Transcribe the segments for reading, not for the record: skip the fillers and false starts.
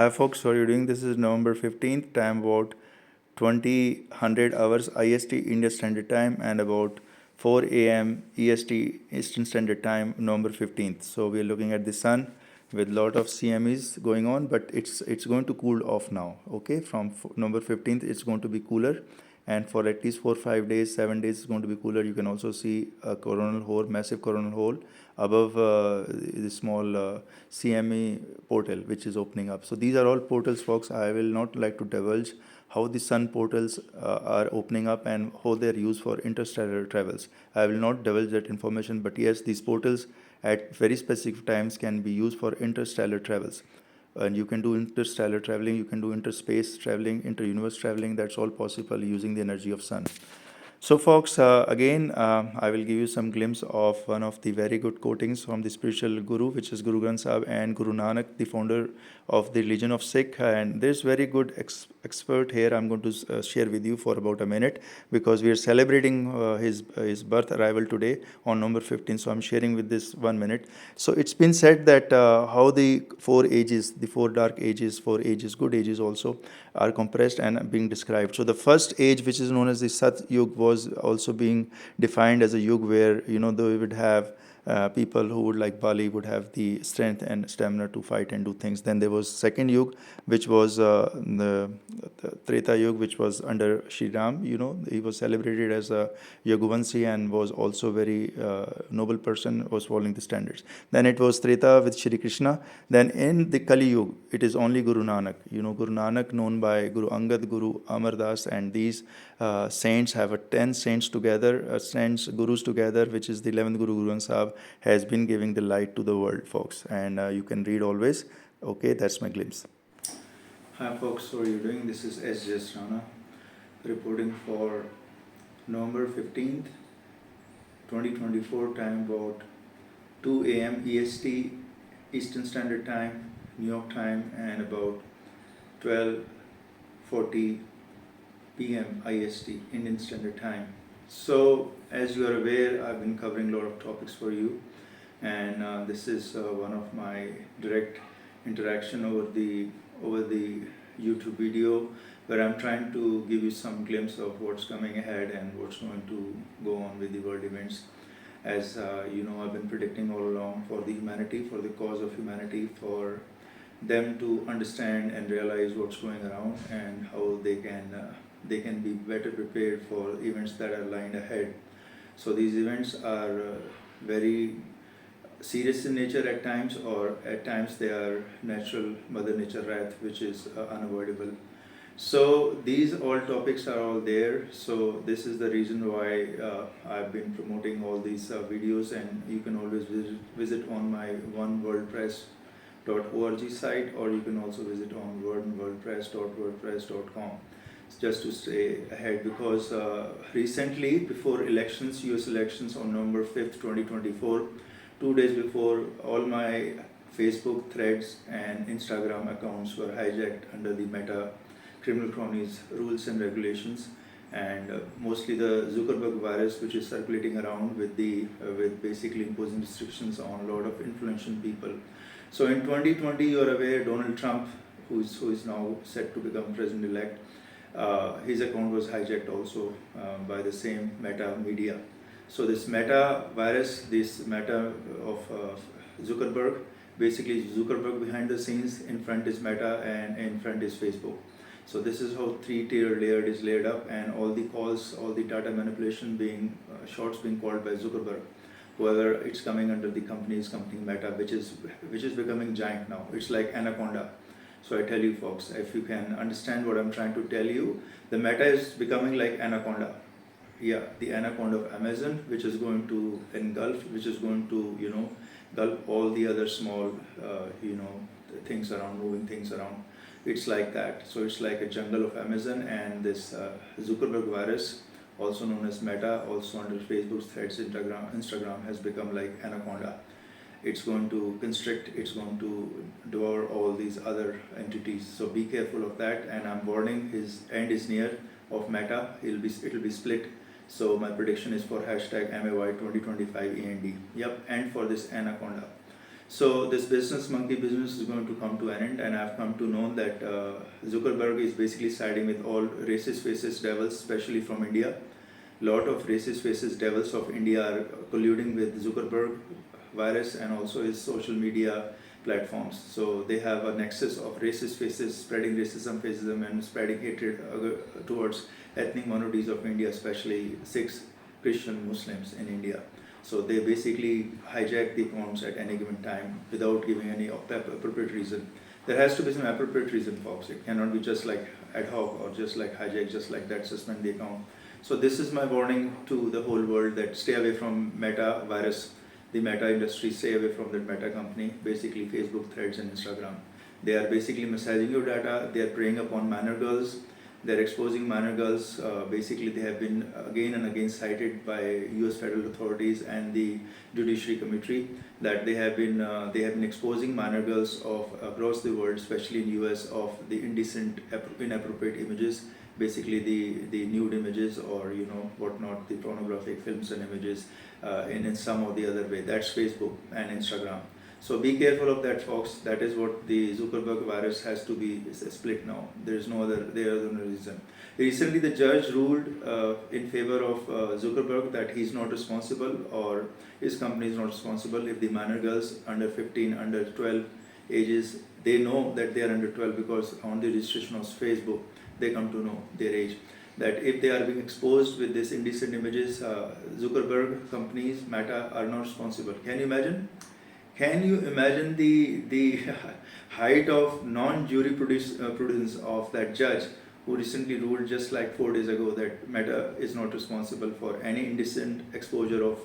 Hi folks, how are you doing? This is November 15th, time about 2000 hours IST India Standard Time and about 4 AM EST Eastern Standard Time, November 15th. So we are looking at the sun with a lot of CMEs going on, but it's going to cool off now, okay? From November 15th, it's going to be cooler, and for at least 4 5 days, 7 days, it's going to be cooler. You can also see a coronal hole, massive coronal hole above the small CME portal which is opening up. So these are all portals, folks. I will not like to divulge how the sun portals are opening up and how they are used for interstellar travels. I will not divulge that information, but yes, these portals at very specific times can be used for interstellar travels. And you can do interstellar traveling, you can do interspace traveling, inter-universe traveling. That's all possible using the energy of sun. So folks, again, I will give you some glimpse of one of the very good quotings from the spiritual guru, which is Guru Granth Sahib and Guru Nanak, the founder of the religion of Sikh. And there's very good expert here I'm going to share with you for about a minute, because we are celebrating his birth arrival today on November 15th. So I'm sharing with this 1 minute. So it's been said that how the four ages, the four dark ages, four ages, good ages also, are compressed and being described. So the first age, which is known as the Sat Yuga, was also being defined as a yuga where, they would have people who would, like Bali, would have the strength and stamina to fight and do things. Then there was second yuga, which was the Treta Yuga, which was under Shri Ram. He was celebrated as a Yagvanshi and was also very noble person, was following the standards. Then it was Treta with Shri Krishna. Then in the Kali Yuga, it is only Guru Nanak. Guru Nanak, known by Guru Angad, Guru Amar Das, and these saints have 10 saints together, saints, gurus together, which is the 11th Guru, Guru Granth Sahib, has been giving the light to the world, folks. And you can read always. Okay, that's my glimpse. Hi folks, how are you doing? This is Sjsrana reporting for November 15th, 2024, time about 2 AM EST Eastern Standard Time, New York time, and about 12:40 PM IST, Indian Standard Time. So as you are aware, I've been covering a lot of topics for you, and this is one of my direct interaction over the YouTube video, where I'm trying to give you some glimpse of what's coming ahead and what's going to go on with the world events. As I've been predicting all along, for the humanity, for the cause of humanity, for them to understand and realize what's going around and how they can be better prepared for events that are lying ahead. So these events are very serious in nature at times, or at times they are natural Mother Nature wrath, which is unavoidable. So these all topics are all there. So this is the reason why I've been promoting all these videos, and you can always visit on my oneworldpress.org site, or you can also visit on wordpress.wordpress.com, just to stay ahead, because recently, before elections, US elections on November 5th, 2024, 2 days before, all my Facebook threads and Instagram accounts were hijacked under the Meta criminal cronies rules and regulations, and mostly the Zuckerberg virus, which is circulating around with basically imposing restrictions on a lot of influential people. So in 2020, you are aware, Donald Trump, who is now set to become president-elect, his account was hijacked also by the same Meta media. So this Meta virus, this Meta of Zuckerberg, basically Zuckerberg behind the scenes, in front is Meta, and in front is Facebook. So this is how three-tier layered is laid up, and all the calls, all the data manipulation being shots being called by Zuckerberg, whoever it's coming under the company Meta, which is becoming giant now. It's like anaconda. So I tell you folks, if you can understand what I'm trying to tell you, the Meta is becoming like anaconda. Yeah, the anaconda of Amazon, which is going to engulf, which is going to gulp all the other small things around, moving things around. It's like that. So it's like a jungle of Amazon, and this Zuckerberg virus, also known as Meta, also under Facebook's threads, Instagram, has become like anaconda. It's going to constrict, it's going to devour all these other entities. So be careful of that, and I'm warning, his end is near of Meta. It will be split. So my prediction is for hashtag MAY 2025 END. Yep, and for this anaconda. So this business monkey business is going to come to an end, and I've come to know that Zuckerberg is basically siding with all racist, fascist devils, especially from India. Lot of racist, fascist devils of India are colluding with Zuckerberg virus and also his social media platforms. So they have a nexus of racist, fascist, spreading racism, fascism, and spreading hatred towards ethnic minorities of India, especially Sikhs, Christian, Muslims in India. So they basically hijack the accounts at any given time without giving any appropriate reason. There has to be some appropriate reason, folks. It cannot be just like ad hoc or just like hijack, just like that, suspend the account. So this is my warning to the whole world that stay away from Meta virus, the Meta industry, stay away from that Meta company, basically Facebook, Threads and Instagram. They are basically massaging your data, they are preying upon minor girls, they're exposing minor girls. Basically they have been again and again cited by US federal authorities and the Judiciary Committee that they have been exposing minor girls of across the world, especially in US, of the indecent, inappropriate images, basically the nude images or whatnot, the pornographic films and images in some or the other way. That's Facebook and Instagram. So be careful of that, folks. That is what the Zuckerberg virus has to be split now. There is no other reason. Recently the judge ruled in favor of Zuckerberg that he's not responsible, or his company is not responsible if the minor girls under 15, under 12 ages, they know that they are under 12 because on the registration of Facebook they come to know their age, that if they are being exposed with these indecent images, Zuckerberg companies, Meta, are not responsible. Can you imagine? Can you imagine the height of non-jurisprudence of that judge who recently ruled just like 4 days ago that Meta is not responsible for any indecent exposure of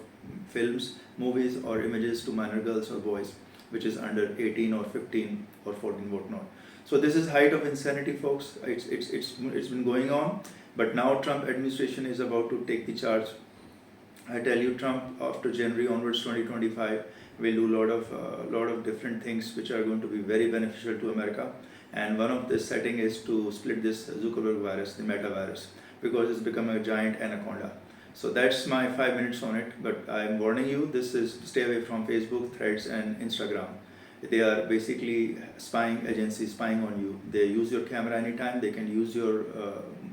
films, movies or images to minor girls or boys, which is under 18 or 15 or 14, whatnot. So this is height of insanity, folks. It's been going on, but now Trump administration is about to take the charge. I tell you, Trump after January onwards 2025 will do lot of different things which are going to be very beneficial to America. And one of the setting is to split this Zuckerberg virus, the Meta virus, because it's become a giant anaconda. So that's my 5 minutes on it. But I'm warning you, this is stay away from Facebook, Threads, and Instagram. They are basically spying agencies, spying on you. They use your camera anytime. They can use your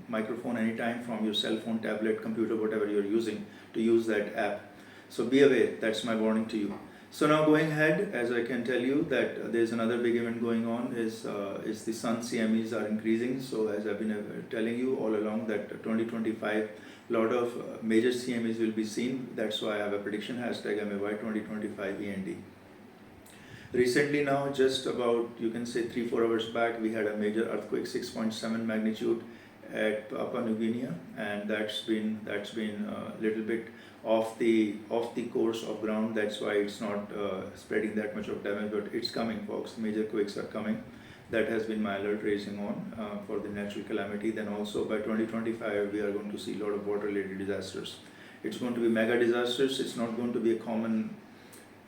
microphone anytime from your cell phone, tablet, computer, whatever you're using to use that app. So be aware. That's my warning to you. So now going ahead, as I can tell you that there's another big event going on is the Sun CMEs are increasing. So as I've been telling you all along that 2025, a lot of major CMEs will be seen. That's why I have a prediction hashtag MAY 2025 END. Recently now, just about, you can say 3-4 hours back, we had a major earthquake, 6.7 magnitude at Papua New Guinea, and that's been a little bit off the course of ground. That's why it's not spreading that much of damage, but it's coming, folks. Major quakes are coming. That has been my alert raising on for the natural calamity. Then also by 2025 we are going to see a lot of water related disasters. It's going to be mega disasters. It's not going to be a common,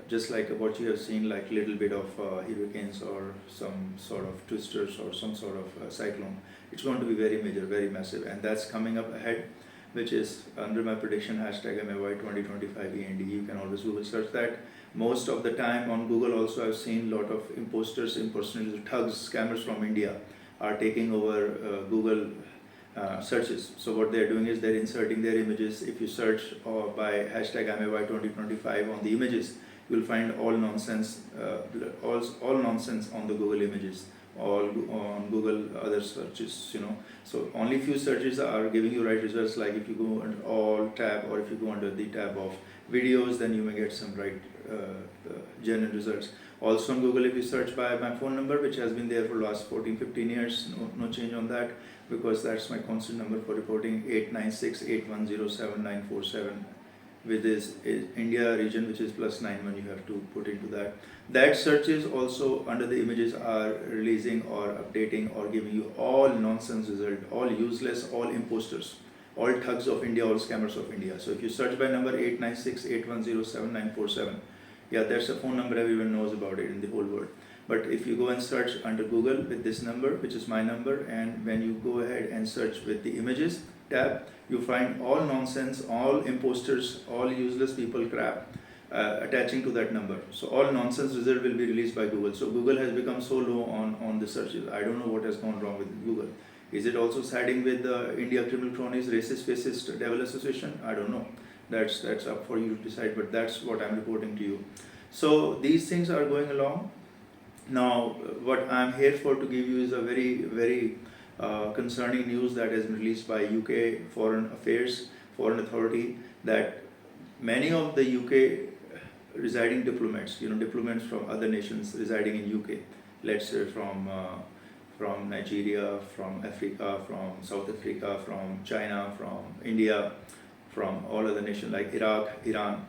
just like what you have seen, like little bit of hurricanes or some sort of twisters or some sort of cyclone. It's going to be very major, very massive, and that's coming up ahead, which is under my prediction hashtag MAY 2025 END. You can always Google search that. Most of the time on Google also I've seen a lot of imposters, impersonators, thugs, scammers from India are taking over Google searches. So what they're doing is they're inserting their images. If you search by hashtag MAY 2025 on the images, you'll find all nonsense on the Google images, all on Google other searches, So only few searches are giving you right results, like if you go under all tab or if you go under the tab of videos, then you may get some right genuine results. Also on Google, if you search by my phone number, which has been there for last 14-15 years, no change on that, because that's my constant number for reporting, 896-810-7947. With this India region, which is +91, you have to put into that. That searches also under the images are releasing or updating or giving you all nonsense result, all useless, all imposters, all thugs of India, all scammers of India. So if you search by number 896-810-7947, yeah, that's a phone number, everyone knows about it in the whole world. But if you go and search under Google with this number, which is my number, and when you go ahead and search with the images tab, you find all nonsense, all imposters, all useless people crap attaching to that number. So all nonsense result will be released by Google. So Google has become so low on the searches. I don't know what has gone wrong with Google. Is it also siding with the India Criminal Cronies Racist Fascist Devil Association? I don't know. That's up for you to decide, but that's what I'm reporting to you. So these things are going along. Now, what I'm here for to give you is a very concerning news that has been released by UK Foreign Authority, that many of the UK residing diplomats, diplomats from other nations residing in UK, let's say from Nigeria, from Africa, from South Africa, from China, from India, from all other nations like Iraq, Iran,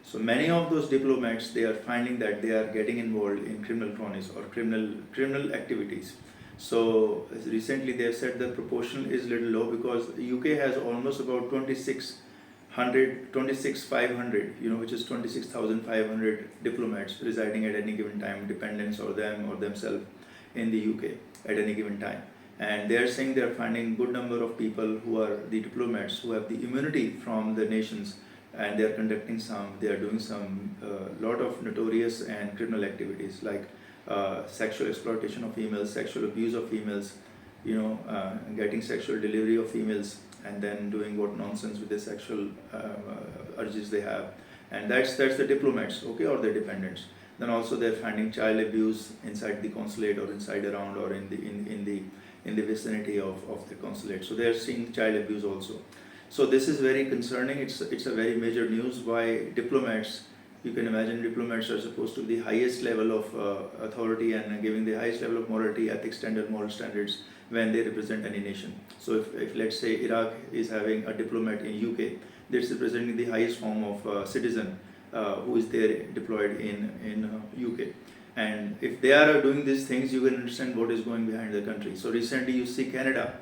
So many of those diplomats, they are finding that they are getting involved in criminal cronies or criminal activities. So recently they have said the proportion is little low because UK has almost about 26,500, which is 26,500 diplomats residing at any given time, dependents or them or themselves in the UK at any given time. And they are saying they are finding good number of people who are the diplomats who have the immunity from the nations, and they are doing some lot of notorious and criminal activities like sexual exploitation of females, sexual abuse of females, getting sexual delivery of females, and then doing what nonsense with the sexual urges they have. And that's the diplomats, okay, or the dependents. Then also they're finding child abuse inside the consulate or inside around or in the vicinity of the consulate. So they're seeing child abuse also. So this is very concerning. It's a very major news. Why diplomats? You can imagine diplomats are supposed to be the highest level of authority and giving the highest level of morality, ethics, moral standards when they represent any nation. So if let's say Iraq is having a diplomat in UK, that's representing the highest form of citizen who is there deployed in UK. And if they are doing these things, you can understand what is going behind the country. So recently you see Canada.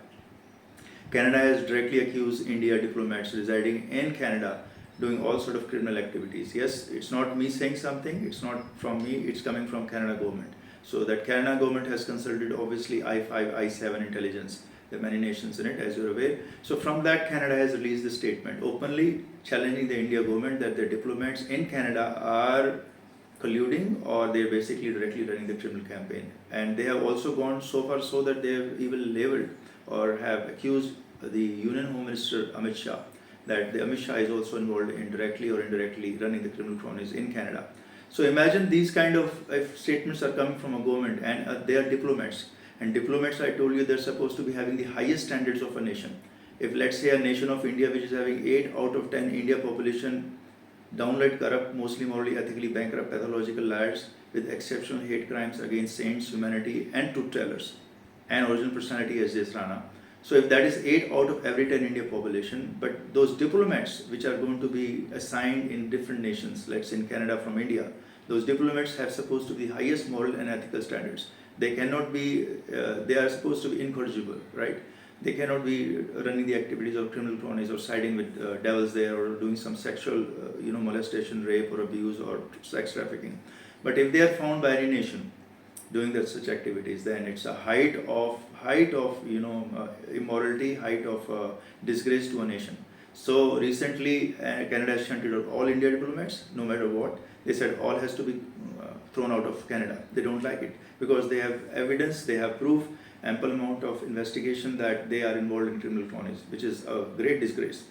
Canada has directly accused India diplomats residing in Canada doing all sort of criminal activities. Yes, it's not me saying something, it's not from me, it's coming from Canada government. So that Canada government has consulted obviously I5, I7 intelligence. There are many nations in it, as you're aware. So from that, Canada has released a statement openly challenging the India government that the diplomats in Canada are colluding or they're basically directly running the criminal campaign. And they have also gone so far so that they have even labeled or have accused the Union Home Minister Amit Shah that the Amit Shah is also involved in directly or indirectly running the criminal cronies in Canada. So imagine these kind of statements are coming from a government and they are diplomats. And diplomats, I told you, they're supposed to be having the highest standards of a nation. If let's say a nation of India which is having 8 out of 10 India population, downright corrupt, mostly morally, ethically bankrupt, pathological liars with exceptional hate crimes against saints, humanity and truth tellers and original personality as Sjsrana. So if that is 8 out of every 10 India population, but those diplomats which are going to be assigned in different nations, let's say in Canada from India, those diplomats have supposed to be highest moral and ethical standards. They cannot be, they are supposed to be incorrigible, right? They cannot be running the activities of criminal cronies or siding with devils there or doing some sexual, molestation, rape or abuse or sex trafficking. But if they are found by any nation doing such activities, then it's a height of immorality, height of disgrace to a nation. So recently, Canada has shunted out all India diplomats, no matter what. They said all has to be thrown out of Canada. They don't like it because they have evidence, they have proof, ample amount of investigation that they are involved in criminal cronies, which is a great disgrace.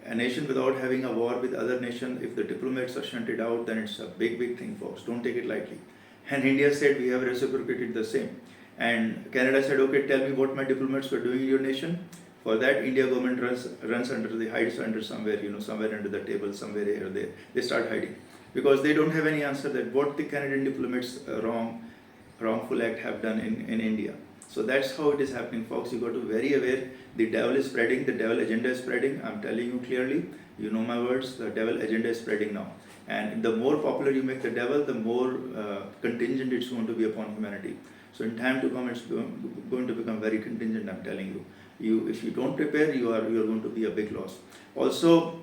A nation without having a war with other nation, if the diplomats are shunted out, then it's a big thing, folks. Don't take it lightly. And India said we have reciprocated the same. And Canada said, okay, tell me what my diplomats were doing in your nation. For that, India government hides under somewhere, somewhere under the table, somewhere here or there. They start hiding because they don't have any answer that what the Canadian diplomats wrongful act have done in India. So that's how it is happening, folks. You got to be very aware. The devil is spreading. The devil agenda is spreading. I'm telling you clearly. You know my words. The devil agenda is spreading now. And the more popular you make the devil, the more contingent it's going to be upon humanity. So in time to come, it's going to become very contingent, I'm telling you. If you don't prepare, you are going to be a big loss. Also,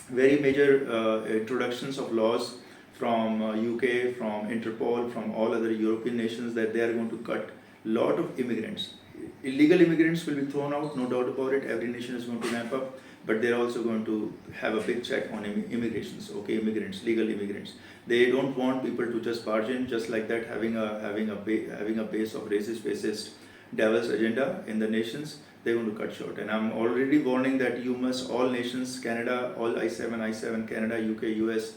very major introductions of laws from UK, from Interpol, from all other European nations that they are going to cut lot of immigrants. Illegal immigrants will be thrown out, no doubt about it. Every nation is going to ramp up. but they're also going to have a big check on immigrations, okay, immigrants, legal immigrants. They don't want people to just barge in just like that, having a base of racist, devil's agenda in the nations. They're going to cut short. And I'm already warning that you must, all nations, Canada, all I7, Canada, UK, US,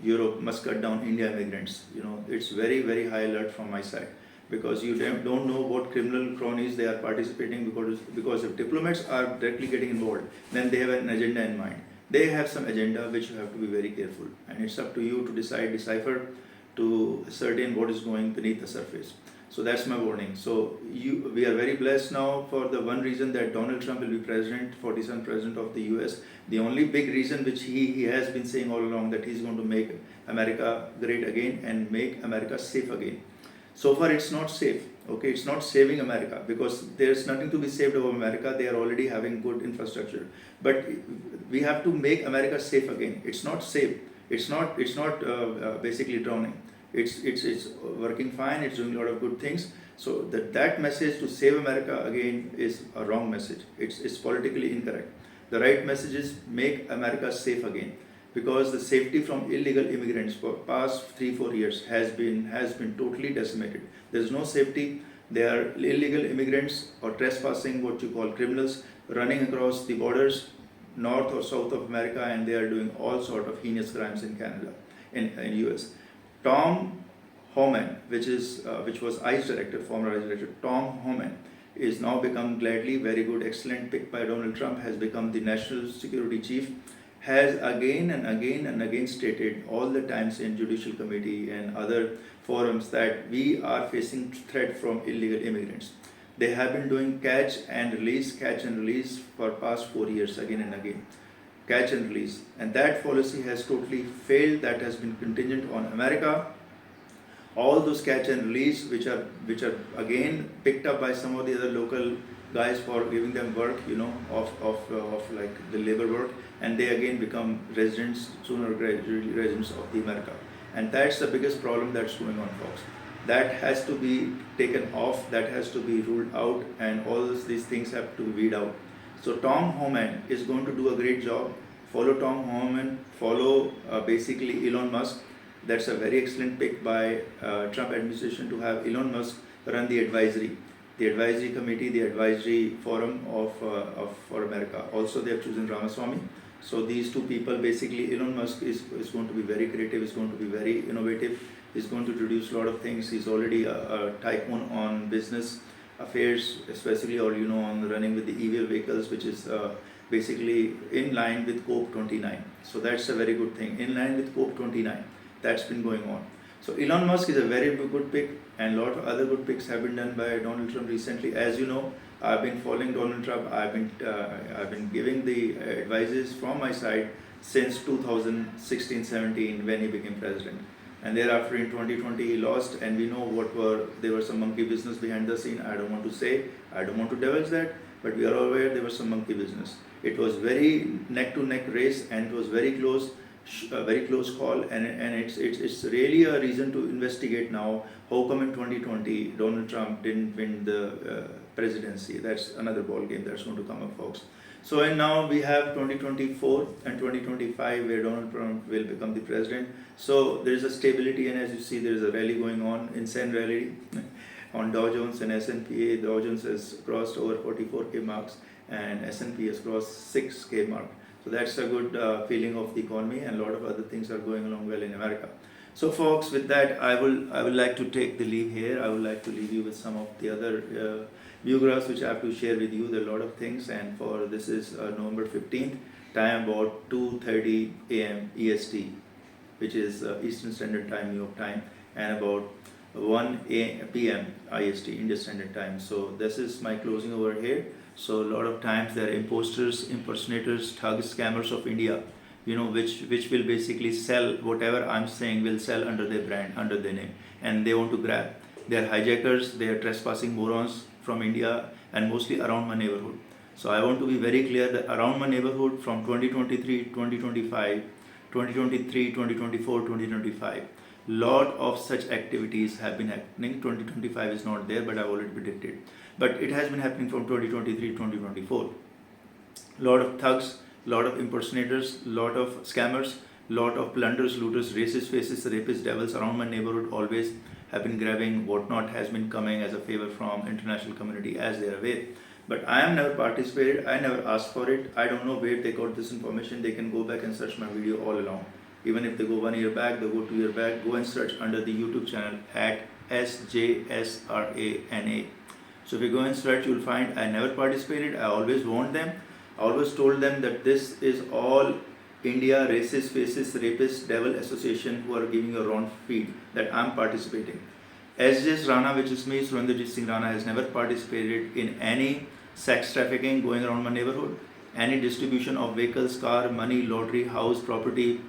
Europe must cut down India immigrants. It's very, very high alert from my side, because you don't know what criminal cronies they are participating, because if diplomats are directly getting involved, then they have an agenda in mind. They have some agenda which you have to be very careful, and it's up to you to decipher, to ascertain what is going beneath the surface. So that's my warning. So we are very blessed now for the one reason that Donald Trump will be president, 47th president of the US. The only big reason which he has been saying all along, that he's going to make America great again and make America safe again. So far it's not safe, okay, it's not saving America, because there's nothing to be saved of America. They are already having good infrastructure, but we have to make America safe again. It's not safe, it's not basically drowning. It's working fine, it's doing a lot of good things. So that message to save America again is a wrong message. It's politically incorrect. The right message is make America safe again, because the safety from illegal immigrants for past 3-4 years has been totally decimated. There's no safety. There are illegal immigrants or trespassing, what you call criminals, running across the borders, north or south of America, and they are doing all sort of heinous crimes in Canada, in US. Tom Homan, which was ICE director, former ICE director, Tom Homan, is now become gladly very good, excellent pick by Donald Trump, has become the national security chief, has again and again stated all the times in Judicial Committee and other forums that we are facing threat from illegal immigrants. They have been doing catch and release for past 4 years, again and again. Catch and release, and that policy has totally failed. That has been contingent on America. All those catch and release, which are again picked up by some of the other local guys for giving them work, of like the labor work, and they again become residents, sooner gradually residents of the America. And that's the biggest problem that's going on, folks. That has to be taken off, that has to be ruled out, and all these things have to weed out. So Tom Homan is going to do a great job. Follow Tom Homan, follow basically Elon Musk. That's a very excellent pick by Trump administration to have Elon Musk run the advisory committee, the advisory forum for America. Also they have chosen Ramaswamy. So these two people, basically Elon Musk is going to be very creative, is going to be very innovative, is going to introduce a lot of things. He's already a tycoon on business affairs, especially, or on running with the EV vehicles, which is basically in line with COP29. So that's a very good thing, in line with COP29. That's been going on. So Elon Musk is a very good pick, and a lot of other good picks have been done by Donald Trump recently. As you know, I've been following Donald Trump. I've been giving the advices from my side since 2016-17 when he became president. And thereafter in 2020 he lost, and we know there were some monkey business behind the scene. I don't want to say, I don't want to divulge that, but we are aware there was some monkey business. It was very neck to neck race, and it was very close, a very close call, and it's really a reason to investigate now how come in 2020 Donald Trump didn't win the presidency. That's another ball game that's going to come up, folks. So and now we have 2024 and 2025 where Donald Trump will become the president. So there is a stability, and as you see, there is a rally going on, insane rally on Dow Jones and S&P. Dow Jones has crossed over 44K marks, and S&P has crossed 6K mark. So that's a good feeling of the economy, and a lot of other things are going along well in America. So folks, with that, I would like to take the leave here. I would like to leave you with some of the other biographs which I have to share with you. There are a lot of things, and for this is November 15th, time about 2:30 AM EST, which is Eastern Standard Time, New York time, and about 1 PM IST, India Standard Time. So this is my closing over here. So a lot of times there are imposters, impersonators, thugs, scammers of India, which will basically sell whatever I'm saying, will sell under their brand, under their name, and they want to grab. They are hijackers, they are trespassing morons from India, and mostly around my neighborhood. So I want to be very clear that around my neighborhood from 2023, 2025, 2023, 2024, 2025, lot of such activities have been happening. 2025 is not there, but I've already predicted. But it has been happening from 2023, 2024. lot of thugs, lot of impersonators, lot of scammers, lot of plunderers, looters, racist faces, rapists, devils around my neighborhood always have been grabbing whatnot has been coming as a favor from international community as they are aware. But I am never participated, I never asked for it. I don't know where they got this information. They can go back and search my video all along. Even if they go 1 year back, they go 2 year back, go and search under the YouTube channel at Sjsrana. So if you go and search, you'll find I never participated. I always warned them. I always told them that this is all India racist faces rapist devil association who are giving a wrong feed that I'm participating. Sjsrana, which is me, Surinderjit Singh Rana, has never participated in any sex trafficking going around my neighborhood, any distribution of vehicles, car, money, lottery, house, property,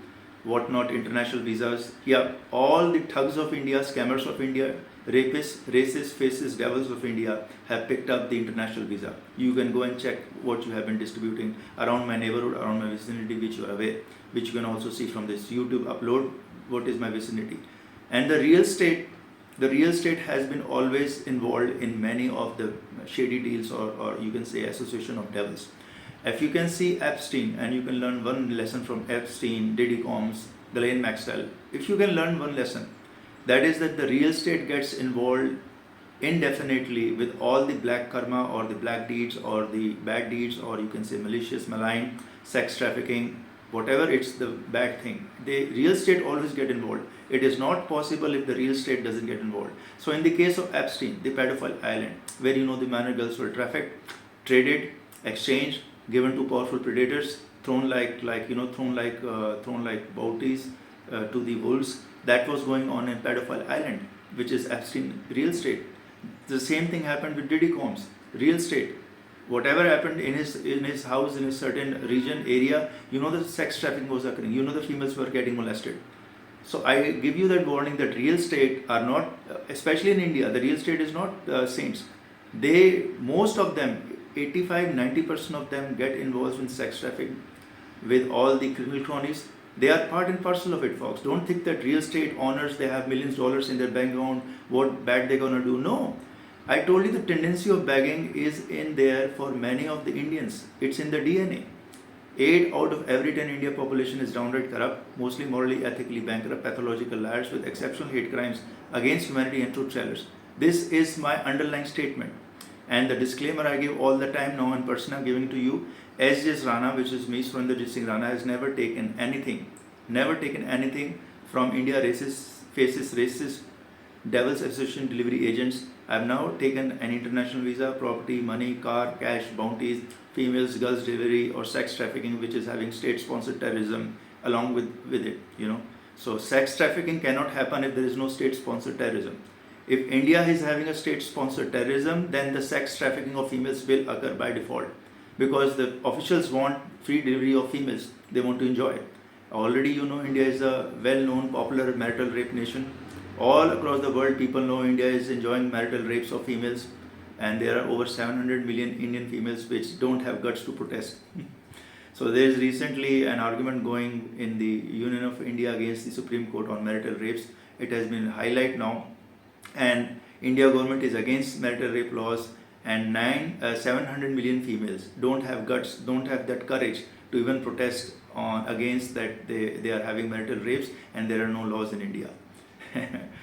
whatnot, international visas. Yeah, all the thugs of India, scammers of India, rapists, racist faces, devils of India have picked up the international visa. You can go and check what you have been distributing around my neighborhood, around my vicinity, which you are aware, which you can also see from this YouTube upload, what is my vicinity. And the real estate has been always involved in many of the shady deals, or you can say association of devils. If you can see Epstein, and you can learn one lesson from Epstein, Diddy Combs, Ghislaine Maxwell, if you can learn one lesson, that is that the real estate gets involved indefinitely with all the black karma or the black deeds or the bad deeds, or you can say malicious, malign, sex trafficking, whatever it's the bad thing. The real estate always get involved. It is not possible if the real estate doesn't get involved. So in the case of Epstein, the pedophile island, where the minor girls were trafficked, traded, exchanged, given to powerful predators, thrown like bounties to the wolves. That was going on in pedophile island, which is Epstein real estate. The same thing happened with Diddy Combs, real estate. Whatever happened in his house in a certain region area, the sex trafficking was occurring. The females were getting molested. So I give you that warning that real estate are not, especially in India, the real estate is not saints. Most of them, 85-90% of them get involved in sex trafficking with all the criminal cronies. They are part and parcel of it, folks. Don't think that real estate owners, they have millions of dollars in their bank account, what bad they're gonna do. No. I told you the tendency of begging is in there for many of the Indians. It's in the DNA. 8 out of every 10 India population is downright corrupt, mostly morally, ethically bankrupt, pathological liars with exceptional hate crimes against humanity and truth tellers. This is my underlying statement. And the disclaimer I give all the time now in person, I'm giving to you. Sjsrana, which is me, Surinderjit Singh Rana, has never taken anything from India racist faces, racist devils association delivery agents. I have now taken an international visa, property, money, car, cash, bounties, females, girls delivery, or sex trafficking, which is having state-sponsored terrorism along with it. So sex trafficking cannot happen if there is no state-sponsored terrorism. If India is having a state-sponsored terrorism, then the sex trafficking of females will occur by default, because the officials want free delivery of females. They want to enjoy it. Already, India is a well-known, popular marital rape nation. All across the world, people know India is enjoying marital rapes of females, and there are over 700 million Indian females which don't have guts to protest. So there is recently an argument going in the Union of India against the Supreme Court on marital rapes. It has been highlighted now, and India government is against marital rape laws, and 700 million females don't have guts, don't have that courage to even protest against that they are having marital rapes, and there are no laws in India.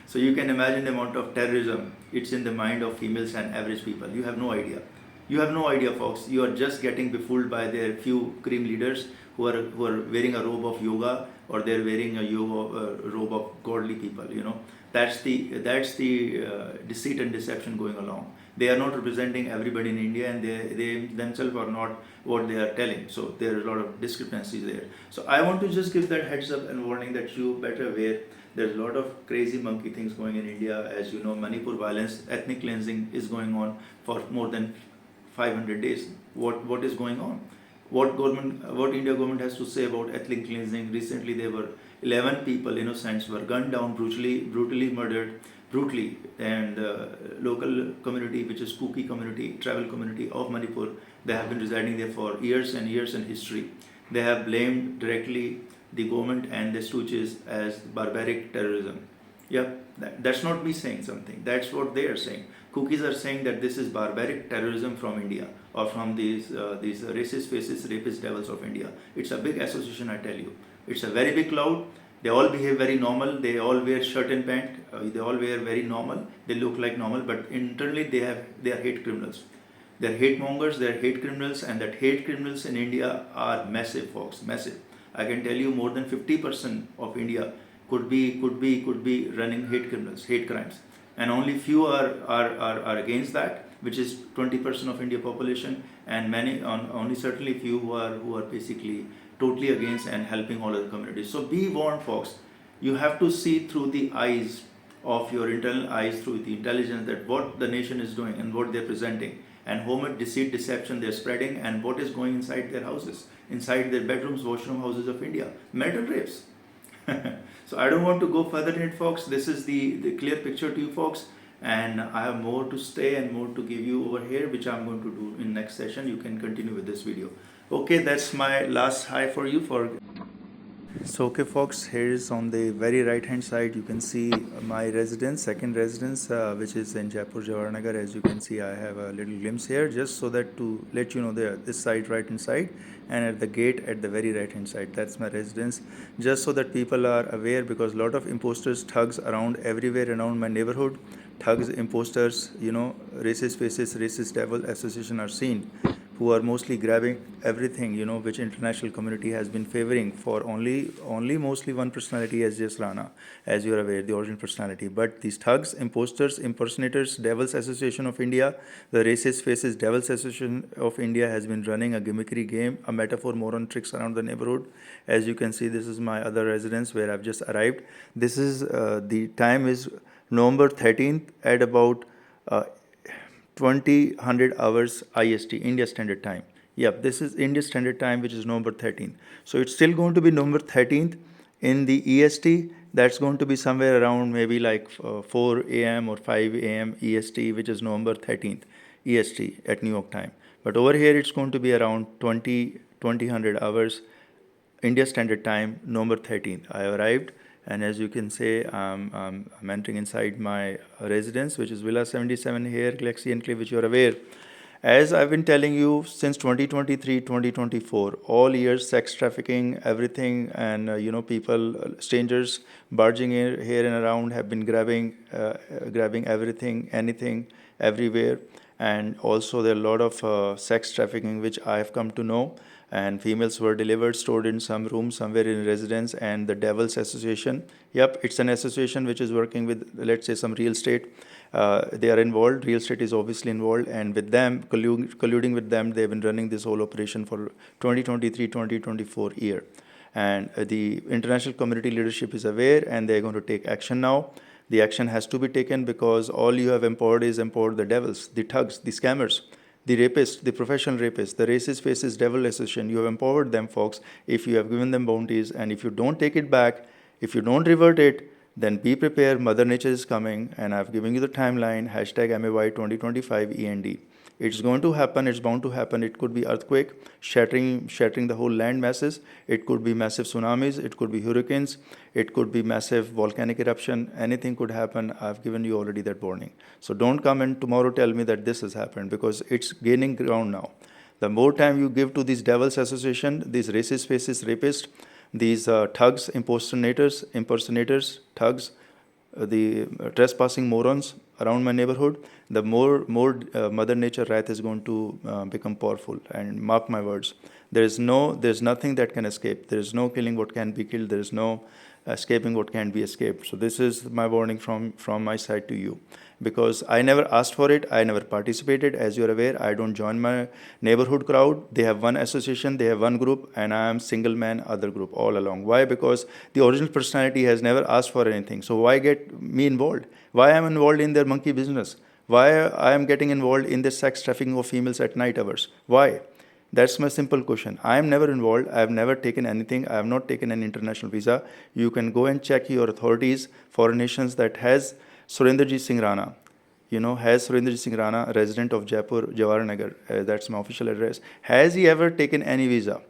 So you can imagine the amount of terrorism it's in the mind of females and average people. You have no idea. You have no idea, folks. You are just getting befooled by their few cream leaders who are wearing a robe of yoga, or they're wearing a robe of godly people. That's the deceit and deception going along. They are not representing everybody in India, and they themselves are not what they are telling. So there are a lot of discrepancies there. So I want to just give that heads up and warning that you better aware. There's a lot of crazy monkey things going in India. As you know, Manipur violence, ethnic cleansing is going on for more than 500 days. What is going on? What India government has to say about ethnic cleansing? Recently, there were 11 people, innocents, were gunned down, brutally murdered, and local community, which is Kuki community, tribal community of Manipur, they have been residing there for years and years in history. They have blamed directly the government and the stooges as barbaric terrorism. Yeah, that's not me saying something. That's what they are saying. Cookies are saying that this is barbaric terrorism from India or from these racist faces, rapist devils of India. It's a big association, I tell you. It's a very big cloud. They all behave very normal. They all wear shirt and pant. They all wear very normal. They look like normal, but internally they are hate criminals. They're hate mongers. They're hate criminals, and that hate criminals in India are massive, folks. Massive. I can tell you more than 50% of India could be running hate criminals, hate crimes, and only few are against that, which is 20% of India population, and many only certainly few who are basically totally against and helping all other communities. So be warned, folks. You have to see through the eyes of your internal eyes, through the intelligence, that what the nation is doing and what they're presenting, and how much deceit, deception they're spreading, and what is going inside their houses, inside their bedrooms, washroom houses of India. Marital rapes. So I don't want to go further in it, folks. This is the clear picture to you, folks. And I have more to stay and more to give you over here, which I'm going to do in next session. You can continue with this video. Okay, that's my last hi for you. So okay, folks, here is on the very right hand side, you can see my residence, second residence, which is in Jaipur, Jawaharnagar. As you can see, I have a little glimpse here, just so that to let you know, this side, right hand side, and at the gate at the very right hand side, that's my residence, just so that people are aware, because a lot of imposters, thugs around everywhere around my neighborhood, thugs, imposters, racist faces, racist devil association are seen, who are mostly grabbing everything, which international community has been favoring for only mostly one personality, as Sjsrana, as you are aware, the original personality. But these thugs, imposters, impersonators, Devils Association of India, the racist faces, Devils Association of India has been running a gimmickry game, a metaphor, moron tricks around the neighborhood. As you can see, this is my other residence where I've just arrived. This is, the time is November 13th at about 2000 hours IST, India Standard Time. Yep, this is India Standard Time, which is November 13th. So it's still going to be November 13th in the EST. That's going to be somewhere around maybe like 4 a.m. or 5 a.m. EST, which is November 13th EST at New York time. But over here, it's going to be around 2000 hours India Standard Time, November 13th. I arrived. And as you can say, I'm entering inside my residence, which is Villa 77 here, Galaxy Enclave, which you're aware. As I've been telling you since 2023, 2024, all years, sex trafficking, everything, and people, strangers barging in here and around have been grabbing everything, anything, everywhere. And also there are a lot of sex trafficking, which I have come to know. And females were delivered, stored in some room somewhere in residence, and the Devils Association. Yep, it's an association which is working with, let's say, some real estate. They are involved. Real estate is obviously involved, and with them, colluding with them, they've been running this whole operation for 2023-2024 year. And the international community leadership is aware, and they're going to take action now. The action has to be taken because all you have empowered the devils, the thugs, the scammers, the rapists, the professional rapists, the racist faces, devil association. You have empowered them, folks, if you have given them bounties, and if you don't take it back, if you don't revert it, then be prepared. Mother Nature is coming, and I've given you the timeline, #MAY 2025 END. It's going to happen. It's bound to happen. It could be earthquake, shattering the whole land masses. It could be massive tsunamis. It could be hurricanes. It could be massive volcanic eruption. Anything could happen. I've given you already that warning. So don't come and tomorrow tell me that this has happened, because it's gaining ground now. The more time you give to these devils association, these racist faces, rapists, these thugs, impersonators, thugs, the trespassing morons around my neighborhood, the more Mother Nature wrath is going to become powerful. And mark my words, there's nothing that can escape. There is no killing what can be killed. There is no escaping what can be escaped. So this is my warning from my side to you, because I never asked for it. I never participated. As you're aware, I don't join my neighborhood crowd. They have one association, they have one group, and I am single man, other group all along. Why? Because the original personality has never asked for anything. So why get me involved? Why am I involved in their monkey business? Why I am getting involved in the sex trafficking of females at night hours? Why? That's my simple question. I am never involved. I have never taken anything. I have not taken an international visa. You can go and check your authorities, foreign nations that has Surinderjit Singh Rana. Has Surinderjit Singh Rana, resident of Jaipur, Jawaharnagar, that's my official address. Has he ever taken any visa?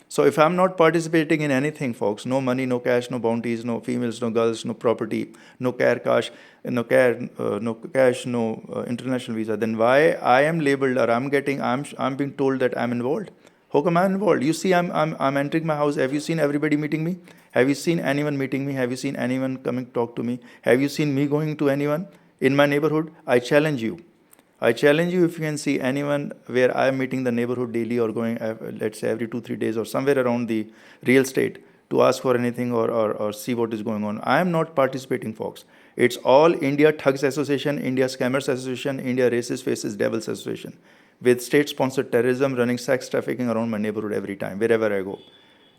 So if I'm not participating in anything, folks, no money, no cash, no bounties, no females, no girls, no property, no cash, no international visa, then why I am labeled, or I'm being told that I'm involved? How come I'm involved? You see, I'm entering my house. Have you seen everybody meeting me? Have you seen anyone meeting me? Have you seen anyone coming to talk to me? Have you seen me going to anyone in my neighborhood? I challenge you. I challenge you, if you can see anyone where I am meeting the neighborhood daily or going, let's say, every 2-3 days or somewhere around the real estate to ask for anything, or see what is going on. I am not participating, folks. It's all India Thugs Association, India Scammers Association, India Racist Faces Devils Association, with state-sponsored terrorism running sex trafficking around my neighborhood every time, wherever I go.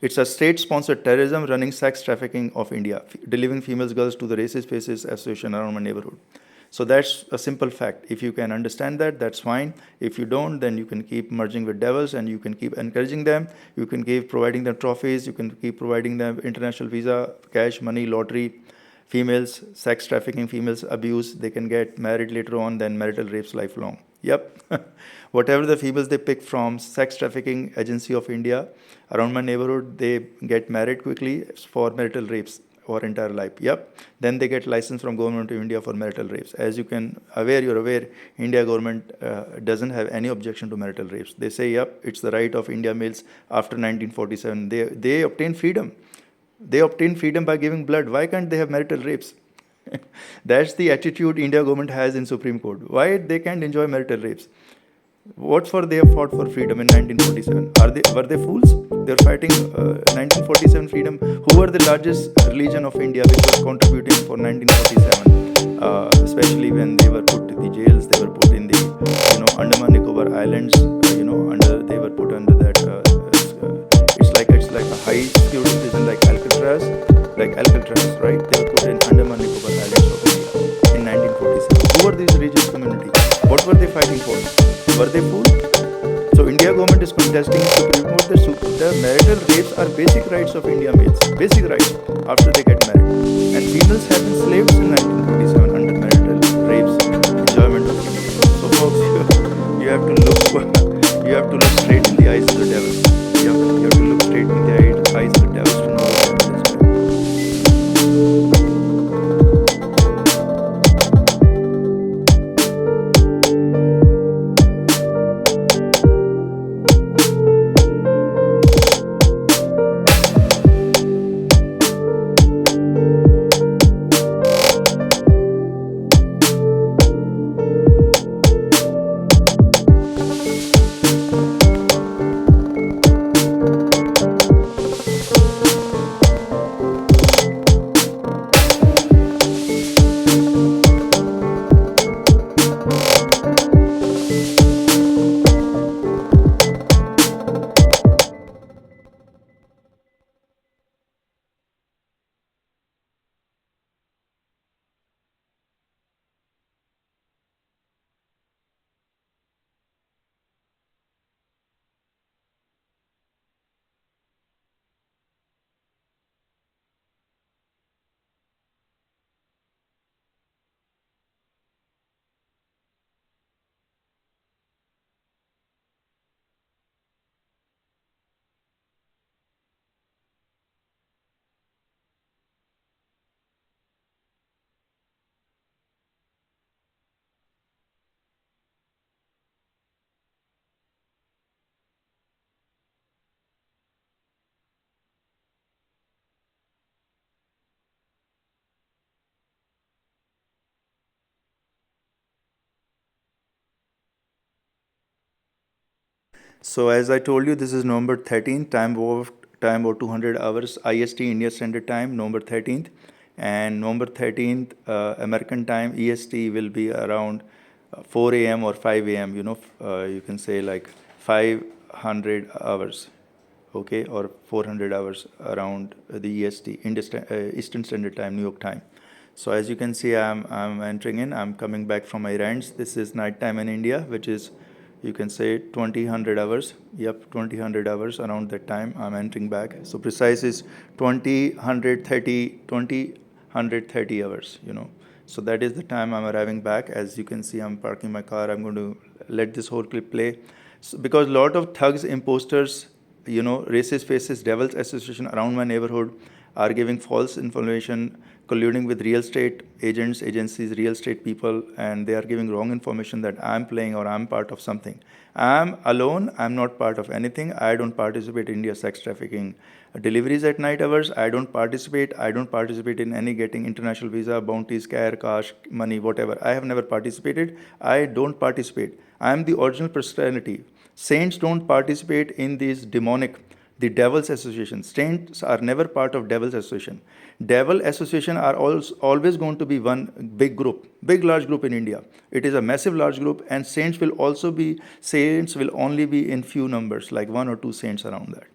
It's a state-sponsored terrorism running sex trafficking of India, delivering females, girls to the Racist Faces Association around my neighborhood. So that's a simple fact. If you can understand that, that's fine. If you don't, then you can keep merging with devils, and you can keep encouraging them. You can keep providing them trophies. You can keep providing them international visa, cash, money, lottery, females, sex trafficking, females abuse. They can get married later on, then marital rapes lifelong. Yep. Whatever the females they pick from sex trafficking agency of India around my neighborhood, they get married quickly for marital rapes for entire life. Yep. Then they get license from government of India for marital rapes. As you're aware, India government doesn't have any objection to marital rapes. They say, yep, it's the right of India males after 1947. They obtain freedom. They obtain freedom by giving blood. Why can't they have marital rapes? That's the attitude India government has in Supreme Court. Why they can't enjoy marital rapes? What for they have fought for freedom in 1947? Were they fools? They were fighting 1947 freedom. Who were the largest religion of India which was contributing for 1947? Especially when they were put in the jails, they were put in the Andaman Nicobar Islands. They were put under that. It's like a high security prison like Alcatraz, right? They were put in Andaman Nicobar Islands of India in 1947. Who were these religious community? What were they fighting for? Were they fools? So India government is contesting in Supreme Court that the marital rapes are basic rights of India males. Basic rights after they get married. And females have been slaves in 1947 under marital rapes, enjoyment of India. So folks, you have to look straight in the eyes of the devil. You have to look straight in the eyes of the devil to know what devil is doing. So as I told you, this is November 13th, time of 200 hours IST, India Standard Time, November 13th. And November 13th, American time, EST will be around 4 a.m. or 5 a.m., you can say like 500 hours, okay, or 400 hours around the EST, Eastern Standard Time, New York time. So as you can see, I'm entering in, I'm coming back from my errands. This is night time in India, which is, you can say, 2000 hours. Yep, 2000 hours around that time I'm entering back. So precise is 2030 hours, So that is the time I'm arriving back. As you can see, I'm parking my car. I'm going to let this whole clip play. So, because a lot of thugs, imposters, racist faces, devils association around my neighborhood are giving false information, colluding with real estate agents, agencies, real estate people, and they are giving wrong information that I'm playing or I'm part of something. I'm alone. I'm not part of anything. I don't participate in India sex trafficking deliveries at night hours. I don't participate. I don't participate in any getting international visa, bounties, care, cash, money, whatever. I have never participated. I don't participate. I am the original personality. Saints don't participate in these demonic, the devil's association. Saints are never part of devil's association. Devil association are always going to be one big group, big large group in India. It is a massive large group, and saints will only be in few numbers, like 1 or 2 saints around that.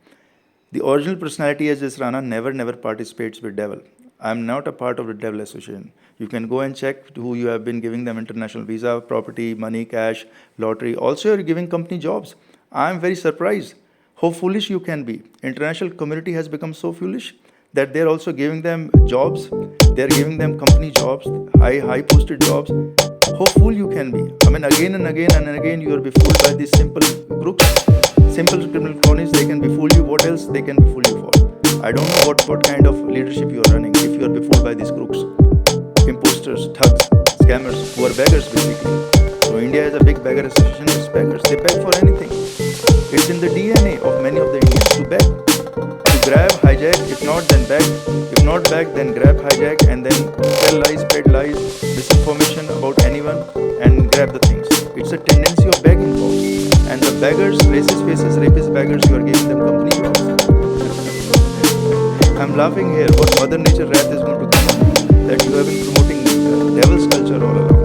The original personality as Sjsrana never participates with devil. I'm not a part of the devil association. You can go and check who you have been giving them international visa, property, money, cash, lottery. Also, you're giving company jobs. I'm very surprised how foolish you can be. International community has become so foolish that they're also giving them jobs. They're giving them company jobs, high posted jobs. How fool you can be. I mean, again and again, you will be fooled by these simple groups, simple criminal cronies. They can be fool you. What else they can be fool you for? I don't know what kind of leadership you are running if you are be fooled by these crooks, imposters, thugs, scammers, who are beggars basically. So India is a big beggar association. It's beggars. They beg for anything. It's in the DNA of many of the Indians to beg, to grab, hijack. If not, then beg. If not beg, then grab, hijack, and then tell lies, spread lies, misinformation about anyone, and grab the things. It's a tendency of begging, folks. And the beggars, racist faces, rapist beggars, you are giving them company jobs. I'm laughing here. What Mother Nature wrath is going to come on, that you have been promoting devil's culture all along.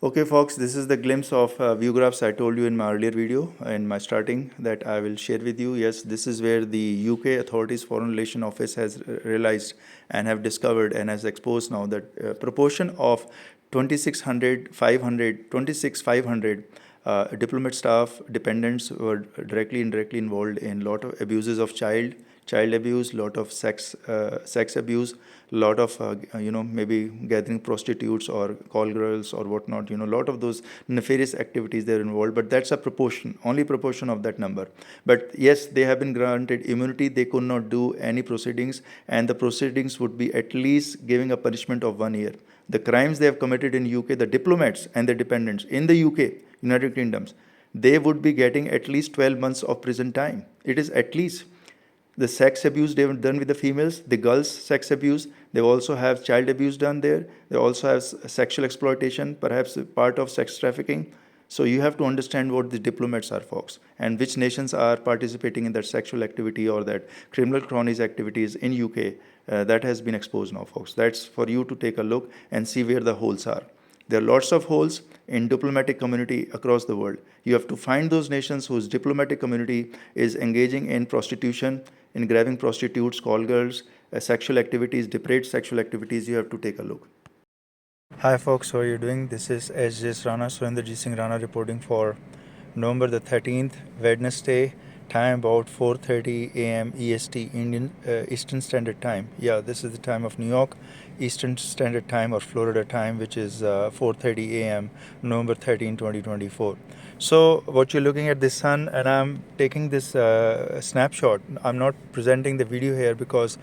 Okay, folks, this is the glimpse of view graphs I told you in my earlier video, in my starting, that I will share with you. Yes, this is where the UK authorities Foreign Relations Office has realized and have discovered and has exposed now that proportion of 26,500 diplomat staff, dependents were directly, indirectly involved in a lot of abuses of child abuse, lot of sex abuse, lot of maybe gathering prostitutes or call girls or whatnot, lot of those nefarious activities they're involved. But that's a proportion, only proportion of that number. But yes, they have been granted immunity. They could not do any proceedings, and the proceedings would be at least giving a punishment of 1 year. The crimes they have committed in UK, the diplomats and the dependents in the UK, United Kingdoms, they would be getting at least 12 months of prison time. It is at least. The sex abuse they've done with the females, the girls' sex abuse, they also have child abuse done there. They also have sexual exploitation, perhaps part of sex trafficking. So you have to understand what the diplomats are, folks, and which nations are participating in that sexual activity or that criminal cronies activities in UK. That has been exposed now, folks. That's for you to take a look and see where the holes are. There are lots of holes in diplomatic community across the world. You have to find those nations whose diplomatic community is engaging in prostitution, in grabbing prostitutes, call girls, sexual activities, depraved sexual activities. You have to take a look. Hi folks, how are you doing? This is Sjsrana, Surinderjit Singh Rana reporting for November the 13th, Wednesday, time about 4:30 a.m. EST, Indian Eastern Standard Time. Yeah, this is the time of New York, Eastern Standard Time or Florida time, which is 4:30 a.m. November 13, 2024. So what you're looking at the sun, and I'm taking this snapshot. I'm not presenting the video here because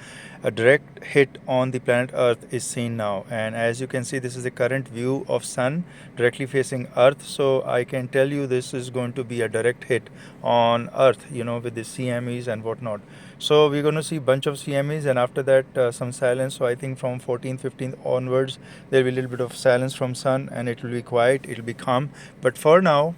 a direct hit on the planet Earth is seen now, and as you can see, this is the current view of sun directly facing Earth. So I can tell you this is going to be a direct hit on Earth, with the CMEs and whatnot. So we're going to see bunch of CMEs, and after that some silence. So I think from 14th, 15th onwards, there will be a little bit of silence from sun, and it will be quiet, it will be calm. But for now,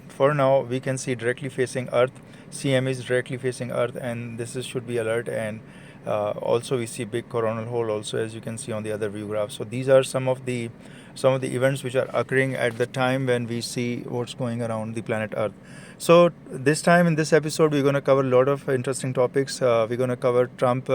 we can see directly facing Earth, CMEs directly facing Earth, and this should be alert. And also we see big coronal hole also, as you can see on the other view graph. So these are some of the events which are occurring at the time when we see what's going around the planet Earth. So this time in this episode, we're going to cover a lot of interesting topics. We're going to cover Trump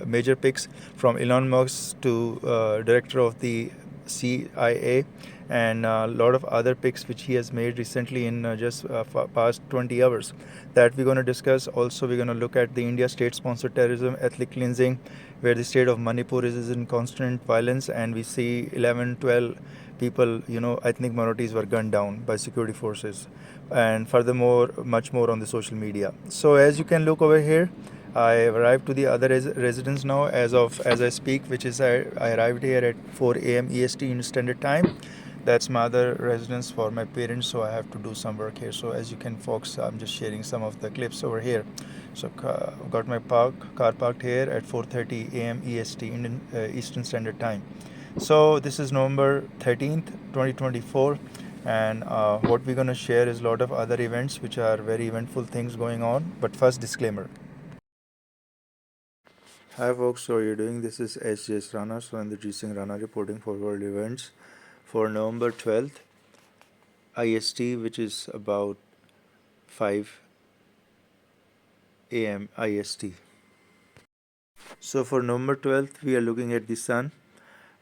major picks from Elon Musk to director of the CIA, and a lot of other picks which he has made recently in just past 20 hours that we're going to discuss. Also, we're going to look at the India state-sponsored terrorism, ethnic cleansing, where the state of Manipur is in constant violence, and we see 11, 12 people, ethnic minorities were gunned down by security forces, and furthermore, much more on the social media. So as you can look over here, I have arrived to the other residence now as I speak, which is I arrived here at 4 a.m. EST in Standard Time. That's my other residence for my parents, so I have to do some work here. So as you can, folks, I'm just sharing some of the clips over here. So I've got my car parked here at 4:30 a.m. EST, Indian Eastern Standard Time. So this is November 13th, 2024, and what we're going to share is a lot of other events which are very eventful things going on. But first, disclaimer. Hi folks, how are you doing? This is Sjsrana, Surinderjit Singh Rana reporting for world events for November 12th IST, which is about 5 a.m. IST. So for November 12th, we are looking at the sun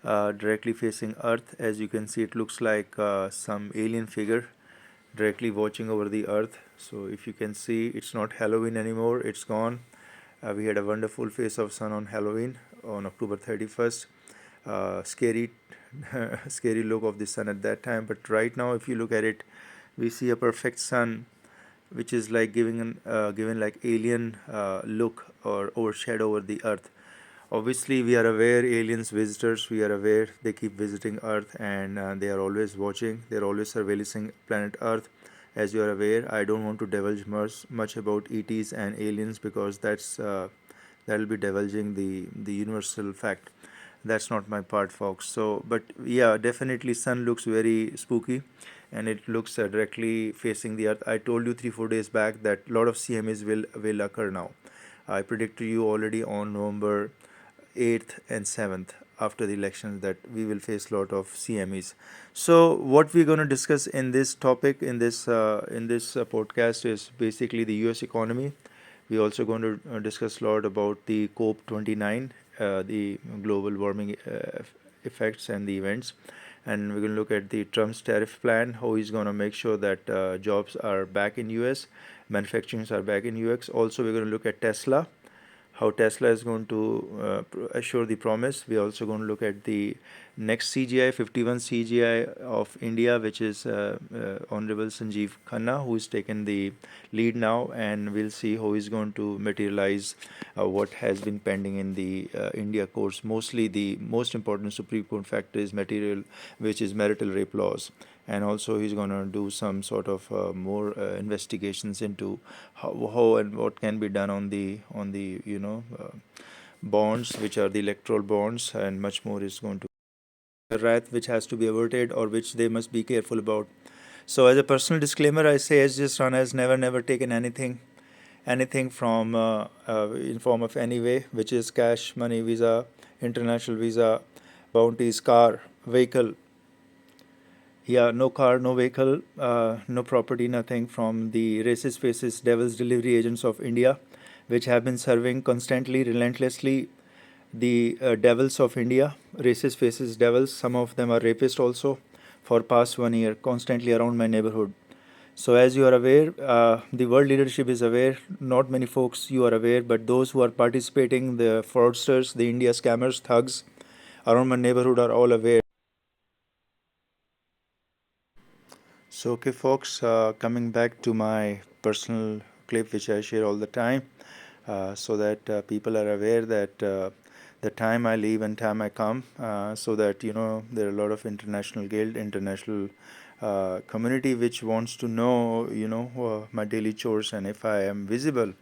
directly facing Earth. As you can see, it looks like some alien figure directly watching over the Earth. So if you can see, it's not Halloween anymore, it's gone. We had a wonderful face of sun on Halloween on October 31st. Scary scary look of the sun at that time, but right now if you look at it, we see a perfect sun which is like given like alien look or overshadow over the Earth. Obviously we are aware aliens visitors, we are aware they keep visiting Earth, and they are always watching, they're always surveilling planet Earth. As you are aware, I don't want to divulge much about ETs and aliens because that'll be divulging the universal fact. That's not my part, folks. So, but yeah, definitely sun looks very spooky, and it looks directly facing the Earth. I told you 3-4 days back that a lot of CMAs will occur now. I predicted you already on November 8th and 7th after the elections that we will face a lot of CMEs. So what we're going to discuss in this topic in this podcast is basically the US economy. We're also going to discuss a lot about the COP29, the global warming effects and the events, and we're going to look at the Trump's tariff plan, how he's going to make sure that jobs are back in US, manufacturing are back in US. Also, we're going to look at Tesla, how Tesla is going to assure the promise. We're also going to look at the next CGI, 51 CGI of India, which is Honorable Sanjeev Khanna, who is taken the lead now, and we'll see how he's going to materialize what has been pending in the India courts. Mostly the most important Supreme Court factor is material, which is marital rape laws. And also he's going to do some sort of more investigations into how and what can be done on the bonds, which are the electoral bonds, and much more is going to wrath which has to be averted or which they must be careful about. So as a personal disclaimer, I say Sjsrana has never taken anything from in form of any way, which is cash, money, visa, international visa, bounties, car, vehicle. Yeah, no car, no vehicle, no property, nothing from the racist, fascist, devil's delivery agents of India. which have been serving constantly, relentlessly the devils of India, racist faces devils. Some of them are rapists also for past 1 year, constantly around my neighborhood. So as you are aware, the world leadership is aware. Not many folks you are aware, but those who are participating, the fraudsters, the India scammers, thugs around my neighborhood are all aware. So okay, folks, coming back to my personal clip, which I share all the time, so that people are aware that the time I leave and time I come, so that there are a lot of international guild, international community which wants to know my daily chores and if I am visible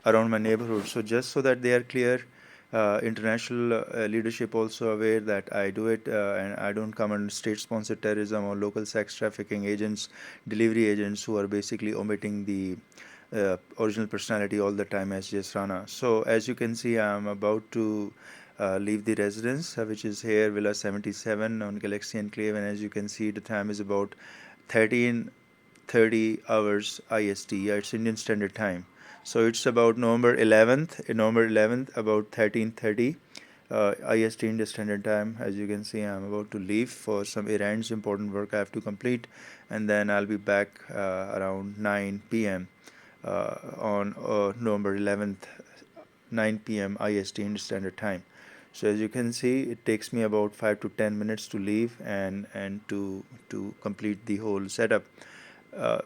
around my neighborhood. So just so that they are clear, international leadership also aware that I do it, and I don't come under state-sponsored terrorism or local sex trafficking agents, delivery agents who are basically omitting the original personality all the time as Sjsrana. So as you can see, I'm about to leave the residence, which is here, Villa 77 on Galaxy Enclave, and as you can see, the time is about 13:30 hours IST. Yeah, it's Indian Standard Time. So it's about November 11th, about 13:30 IST Indian Standard Time. As you can see, I'm about to leave for some errands, important work I have to complete, and then I'll be back around 9 p.m. On November 11th, 9 p.m. IST Indian Standard Time. So as you can see, it takes me about 5 to 10 minutes to leave and to complete the whole setup.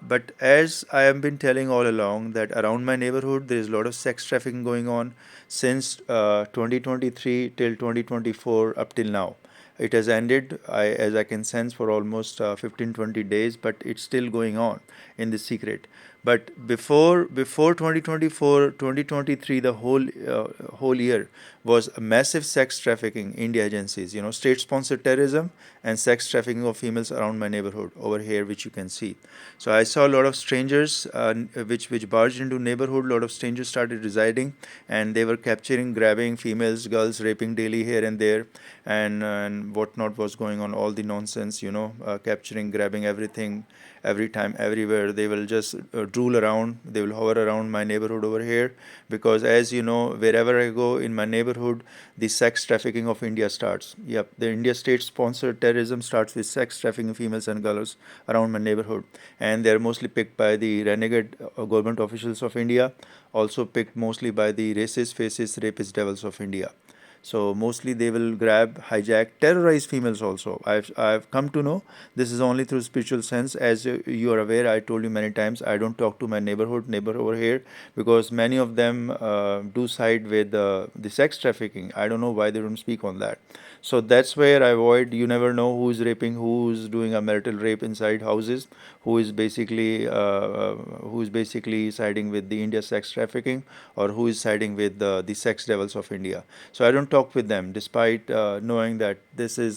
But as I have been telling all along that around my neighborhood there is a lot of sex trafficking going on since 2023 till 2024 up till now. It has ended, as I can sense, for almost 15-20 days, but it's still going on in the secret. But before 2024, 2023, the whole year was a massive sex trafficking India agencies, state-sponsored terrorism and sex trafficking of females around my neighborhood over here, which you can see. So I saw a lot of strangers which barged into neighborhood. A lot of strangers started residing, and they were capturing, grabbing females, girls, raping daily here and there, and whatnot was going on. All the nonsense, capturing, grabbing everything, every time, everywhere. They will just drool around. They will hover around my neighborhood over here because, as you know, wherever I go in my neighborhood, the sex trafficking of India starts. Yep, the India state-sponsored terrorism starts with sex trafficking of females and girls around my neighborhood, and they're mostly picked by the renegade government officials of India, also picked mostly by the racist, fascist, rapist devils of India. So mostly they will grab, hijack, terrorize females also. I've come to know this is only through spiritual sense. As you are aware, I told you many times, I don't talk to my neighbor over here because many of them do side with the sex trafficking. I don't know why they don't speak on that. So that's where I avoid. You never know who is raping, who is doing a marital rape inside houses, who is basically siding with the India sex trafficking, or who is siding with the sex devils of India. So I don't talk with them, despite knowing that this is.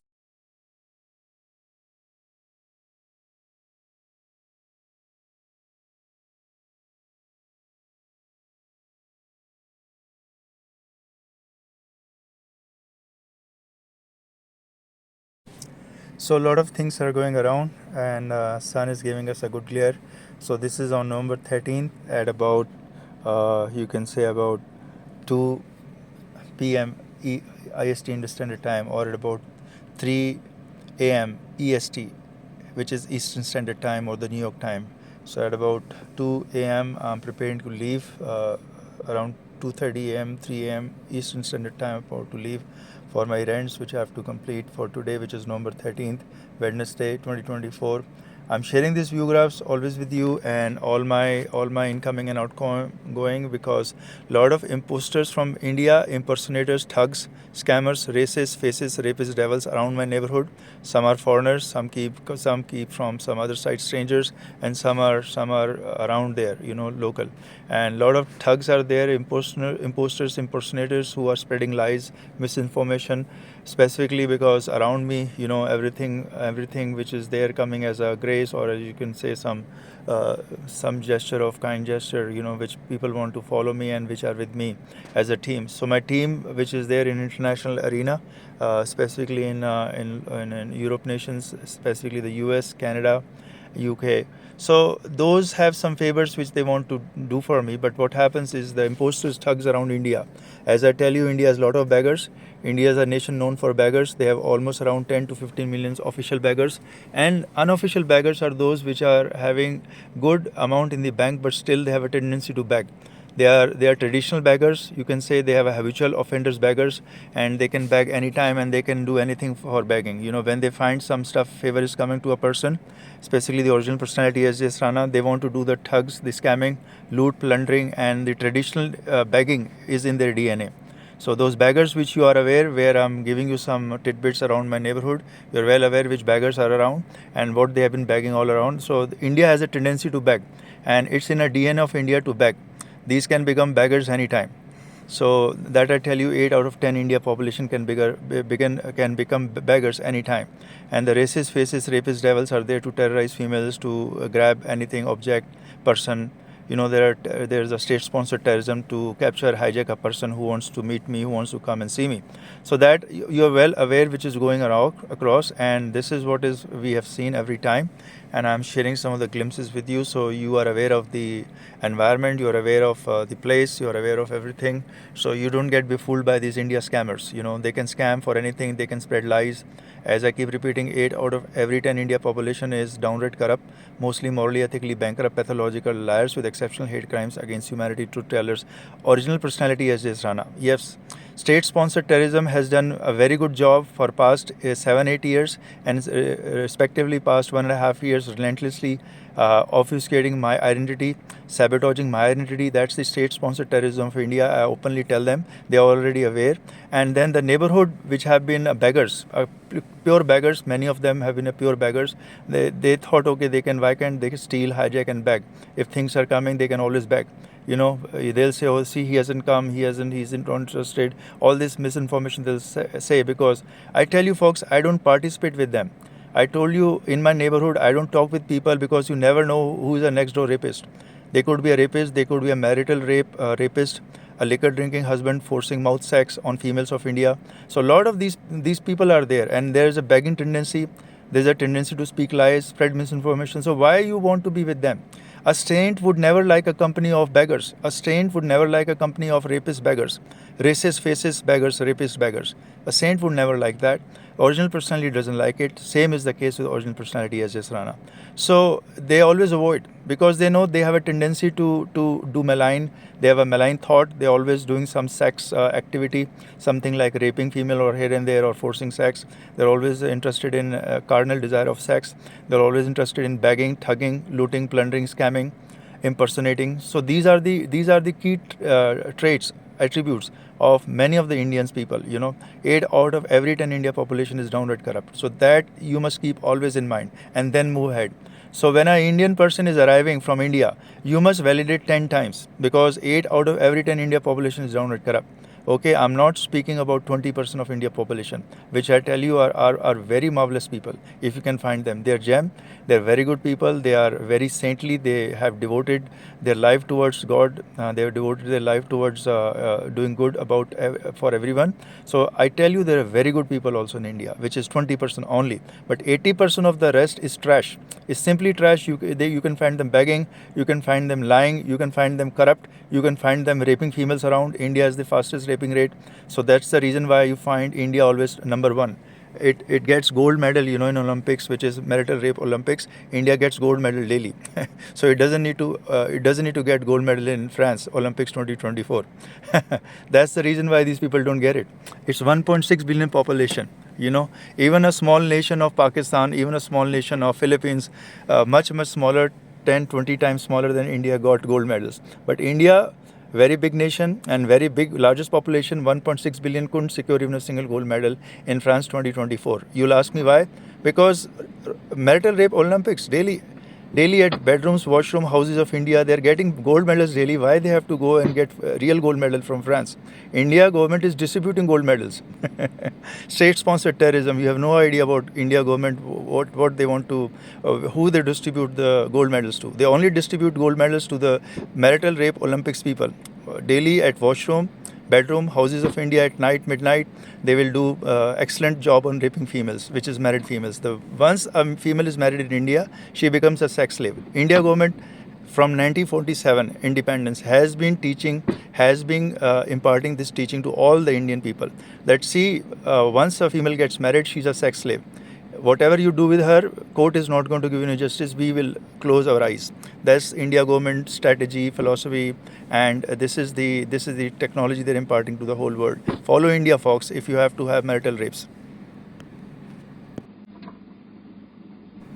So a lot of things are going around, and sun is giving us a good glare. So this is on November 13th at about you can say about 2 p.m. IST Indian Standard Time, or at about 3 a.m. EST, which is Eastern Standard Time or the New York time. So at about 2 a.m. I'm preparing to leave. Around 2:30 a.m., 3 a.m. Eastern Standard Time, I'm about to leave for my errands, which I have to complete for today, which is November 13th, Wednesday, 2024. I'm sharing these view graphs always with you and all my incoming and outgoing, because a lot of imposters from India, impersonators, thugs, scammers, racists, faces, rapists, devils around my neighborhood. Some are foreigners, some keep from some other side, strangers, and some are around there, local. And a lot of thugs are there, imposters, impersonators who are spreading lies, misinformation, specifically because around me, everything which is there coming as a grace, or as you can say some gesture of kind gesture, which people want to follow me and which are with me as a team. So my team, which is there in international arena, specifically in Europe nations, specifically the US, Canada, UK. So those have some favors which they want to do for me. But what happens is the imposters thugs around India. As I tell you, India has a lot of beggars. India is a nation known for beggars. They have almost around 10 to 15 million official beggars, and unofficial beggars are those which are having good amount in the bank, but still they have a tendency to beg. They are traditional beggars. You can say they have a habitual offenders beggars, and they can beg anytime and they can do anything for begging. When they find some stuff favor is coming to a person, especially the original personality as Sjsrana, they want to do the thugs, the scamming, loot, plundering, and the traditional begging is in their DNA. So those beggars which you are aware, where I'm giving you some tidbits around my neighborhood, you're well aware which beggars are around and what they have been begging all around. So India has a tendency to beg, and it's in a DNA of India to beg. These can become beggars anytime. So that I tell you, 8 out of 10 India population can become beggars anytime. And the racist, faces, rapist devils are there to terrorize females, to grab anything, object, person. There's a state-sponsored terrorism to capture, hijack a person who wants to meet me, who wants to come and see me. So that you're well aware which is going around across, and this is what is we have seen every time. And I'm sharing some of the glimpses with you, so you are aware of the environment, you are aware of the place, you are aware of everything, so you don't get befooled by these India scammers. They can scam for anything, they can spread lies. As I keep repeating, 8 out of every 10 India population is downright corrupt, mostly morally, ethically bankrupt, pathological liars with exceptional hate crimes against humanity, truth tellers. Original personality as Sjsrana. Yes, state-sponsored terrorism has done a very good job for past 7-8 years, and respectively past 1.5 years relentlessly obfuscating my identity, sabotaging my identity. That's the state-sponsored terrorism of India. I openly tell them. They are already aware. And then the neighborhood which have been beggars, pure beggars, many of them have been pure beggars. They thought, okay, they can steal, hijack and beg. If things are coming, they can always beg. They'll say, oh, see, he hasn't come, he isn't interested. All this misinformation they'll say, because I tell you folks, I don't participate with them. I told you, in my neighborhood, I don't talk with people, because you never know who is a next door rapist. They could be a rapist, they could be a marital rapist, a liquor drinking husband forcing mouth sex on females of India. So a lot of these people are there, and there's a begging tendency. There's a tendency to speak lies, spread misinformation. So why you want to be with them? A saint would never like a company of beggars. A saint would never like a company of rapist beggars, racist, faces beggars, rapist beggars. A saint would never like that. Original personality doesn't like it. Same is the case with original personality as Sjsrana. So they always avoid, because they know they have a tendency to do malign. They have a malign thought. They're always doing some sex activity, something like raping female or here and there, or forcing sex. They're always interested in carnal desire of sex. They're always interested in begging, thugging, looting, plundering, scamming, impersonating. So these are the key traits, attributes of many of the Indians people. 8 out of every 10 India population is downright corrupt. So that you must keep always in mind, and then move ahead. So when an Indian person is arriving from India, you must validate 10 times, because 8 out of every 10 India population is downright corrupt. Okay, I'm not speaking about 20% of India population, which I tell you are very marvelous people. If you can find them, they're gem. They're very good people. They are very saintly. They have devoted their life towards God. They have devoted their life towards doing good for everyone. So I tell you, there are very good people also in India, which is 20% only. But 80% of the rest is trash. It's simply trash. You can find them begging. You can find them lying. You can find them corrupt. You can find them raping females around. India has the fastest raping rate. So that's the reason why you find India always number one. It gets gold medal, in Olympics, which is marital rape Olympics. India gets gold medal daily. So it doesn't need to get gold medal in France Olympics 2024. That's the reason why these people don't get it. It's 1.6 billion population. Even a small nation of Pakistan, even a small nation of Philippines, much smaller, 10-20 times smaller than India, got gold medals. But India, very big nation and very big, largest population, 1.6 billion, couldn't secure even a single gold medal in France 2024. You'll ask me why? Because marital rape Olympics daily at bedrooms, washroom, houses of India, they're getting gold medals daily. Why they have to go and get real gold medal from France? India government is distributing gold medals. State-sponsored terrorism. You have no idea about India government, what they want to, who they distribute the gold medals to. They only distribute gold medals to the marital rape Olympics people. Daily at washroom, bedroom, houses of India at night, midnight. They will do excellent job on raping females, which is married females. The once a female is married in India, she becomes a sex slave. India government from 1947 independence has been imparting this teaching to all the Indian people. Let's see, once a female gets married, she's a sex slave. Whatever you do with her, court is not going to give you justice. We will close our eyes. That's India government strategy, philosophy, and this is the technology they're imparting to the whole world. Follow India, folks, if you have to have marital rapes.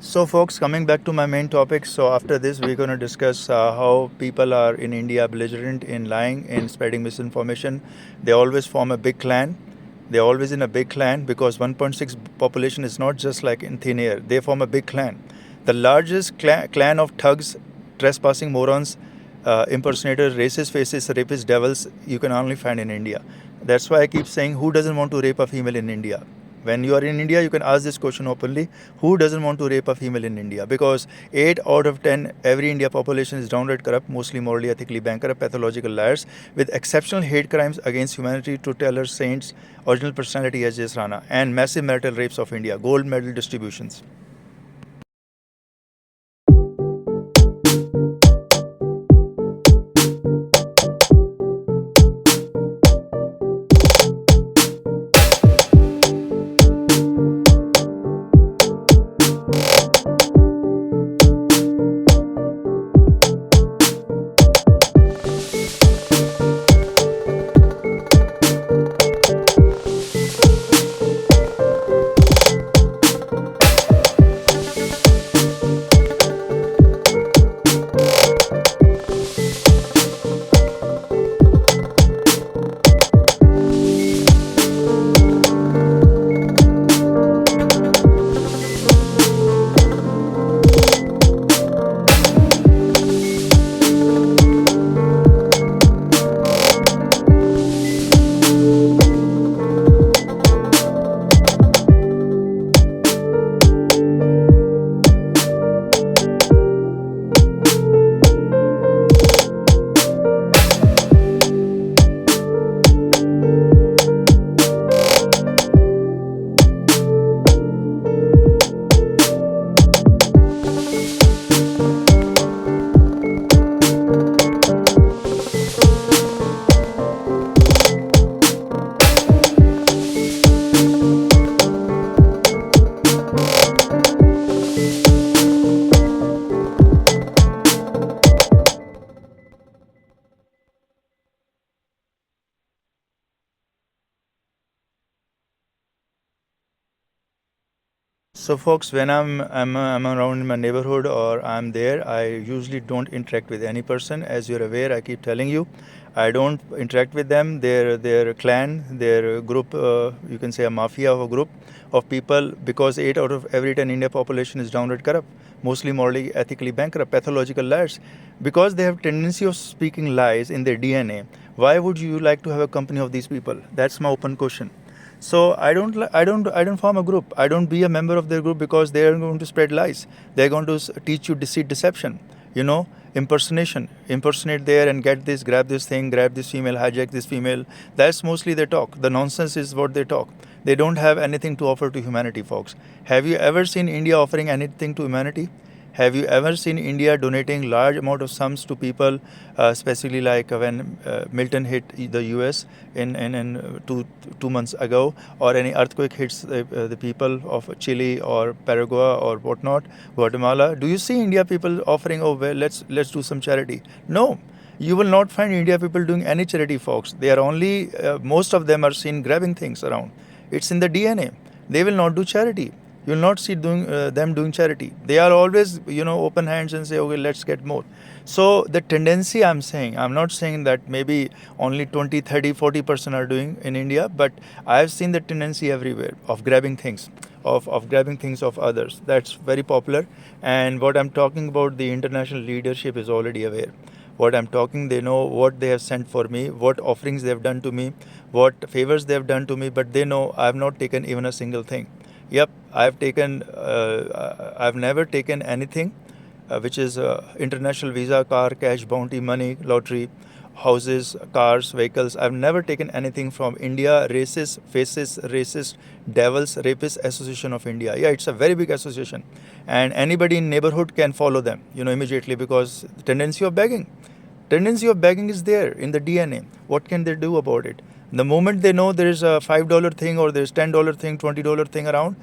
So, folks, coming back to my main topic. So, after this, we're going to discuss how people are in India belligerent in lying, in spreading misinformation. They always form a big clan. They're always in a big clan because 1.6 population is not just like in thin air. They form a big clan. The largest clan of thugs, trespassing morons, impersonators, racist faces, rapist devils you can only find in India. That's why I keep saying, who doesn't want to rape a female in India? When you are in India, you can ask this question openly. Who doesn't want to rape a female in India? Because 8 out of 10, every India population is downright corrupt, mostly morally, ethically bankrupt, pathological liars, with exceptional hate crimes against humanity, truth-tellers, saints, original personality as Sjsrana, and massive marital rapes of India, gold medal distributions. So, folks, when I'm around in my neighborhood or I'm there, I usually don't interact with any person. As you're aware, I keep telling you, I don't interact with them. Their clan, their group, you can say a mafia of a group of people, because 8 out of every 10 India population is downright corrupt, mostly morally, ethically bankrupt, pathological liars. Because they have tendency of speaking lies in their DNA, why would you like to have a company of these people? That's my open question. So I don't form a group. I don't be a member of their group because they are going to spread lies. They're going to teach you deceit, deception. Impersonate there and get this, grab this thing, grab this female, hijack this female. That's mostly their talk. The nonsense is what they talk. They don't have anything to offer to humanity, folks. Have you ever seen India offering anything to humanity? Have you ever seen India donating large amount of sums to people, especially like when Milton hit the US in 2 months ago, or any earthquake hits the people of Chile or Paraguay or whatnot, Guatemala? Do you see India people offering, oh well, let's do some charity? No. You will not find India people doing any charity, folks. They are only, most of them are seen grabbing things around. It's in the DNA. They will not do charity. You will not see them doing charity. They are always, open hands and say, okay, let's get more. So the tendency I'm not saying that maybe only 20, 30, 40% are doing in India, but I've seen the tendency everywhere of grabbing things, of grabbing things of others. That's very popular. And what I'm talking about, the international leadership is already aware. What I'm talking, they know what they have sent for me, what offerings they have done to me, what favors they have done to me, but they know I have not taken even a single thing. Yep, I've never taken anything which is international visa, car, cash, bounty, money, lottery, houses, cars, vehicles. I've never taken anything from India Racist Faces Racist Devils Rapists Association of India. Yeah, it's a very big association, and anybody in neighborhood can follow them, immediately, because the tendency of begging is there in the DNA. What can they do about it? The moment they know there is a $5 thing or there is $10 thing, $20 thing around,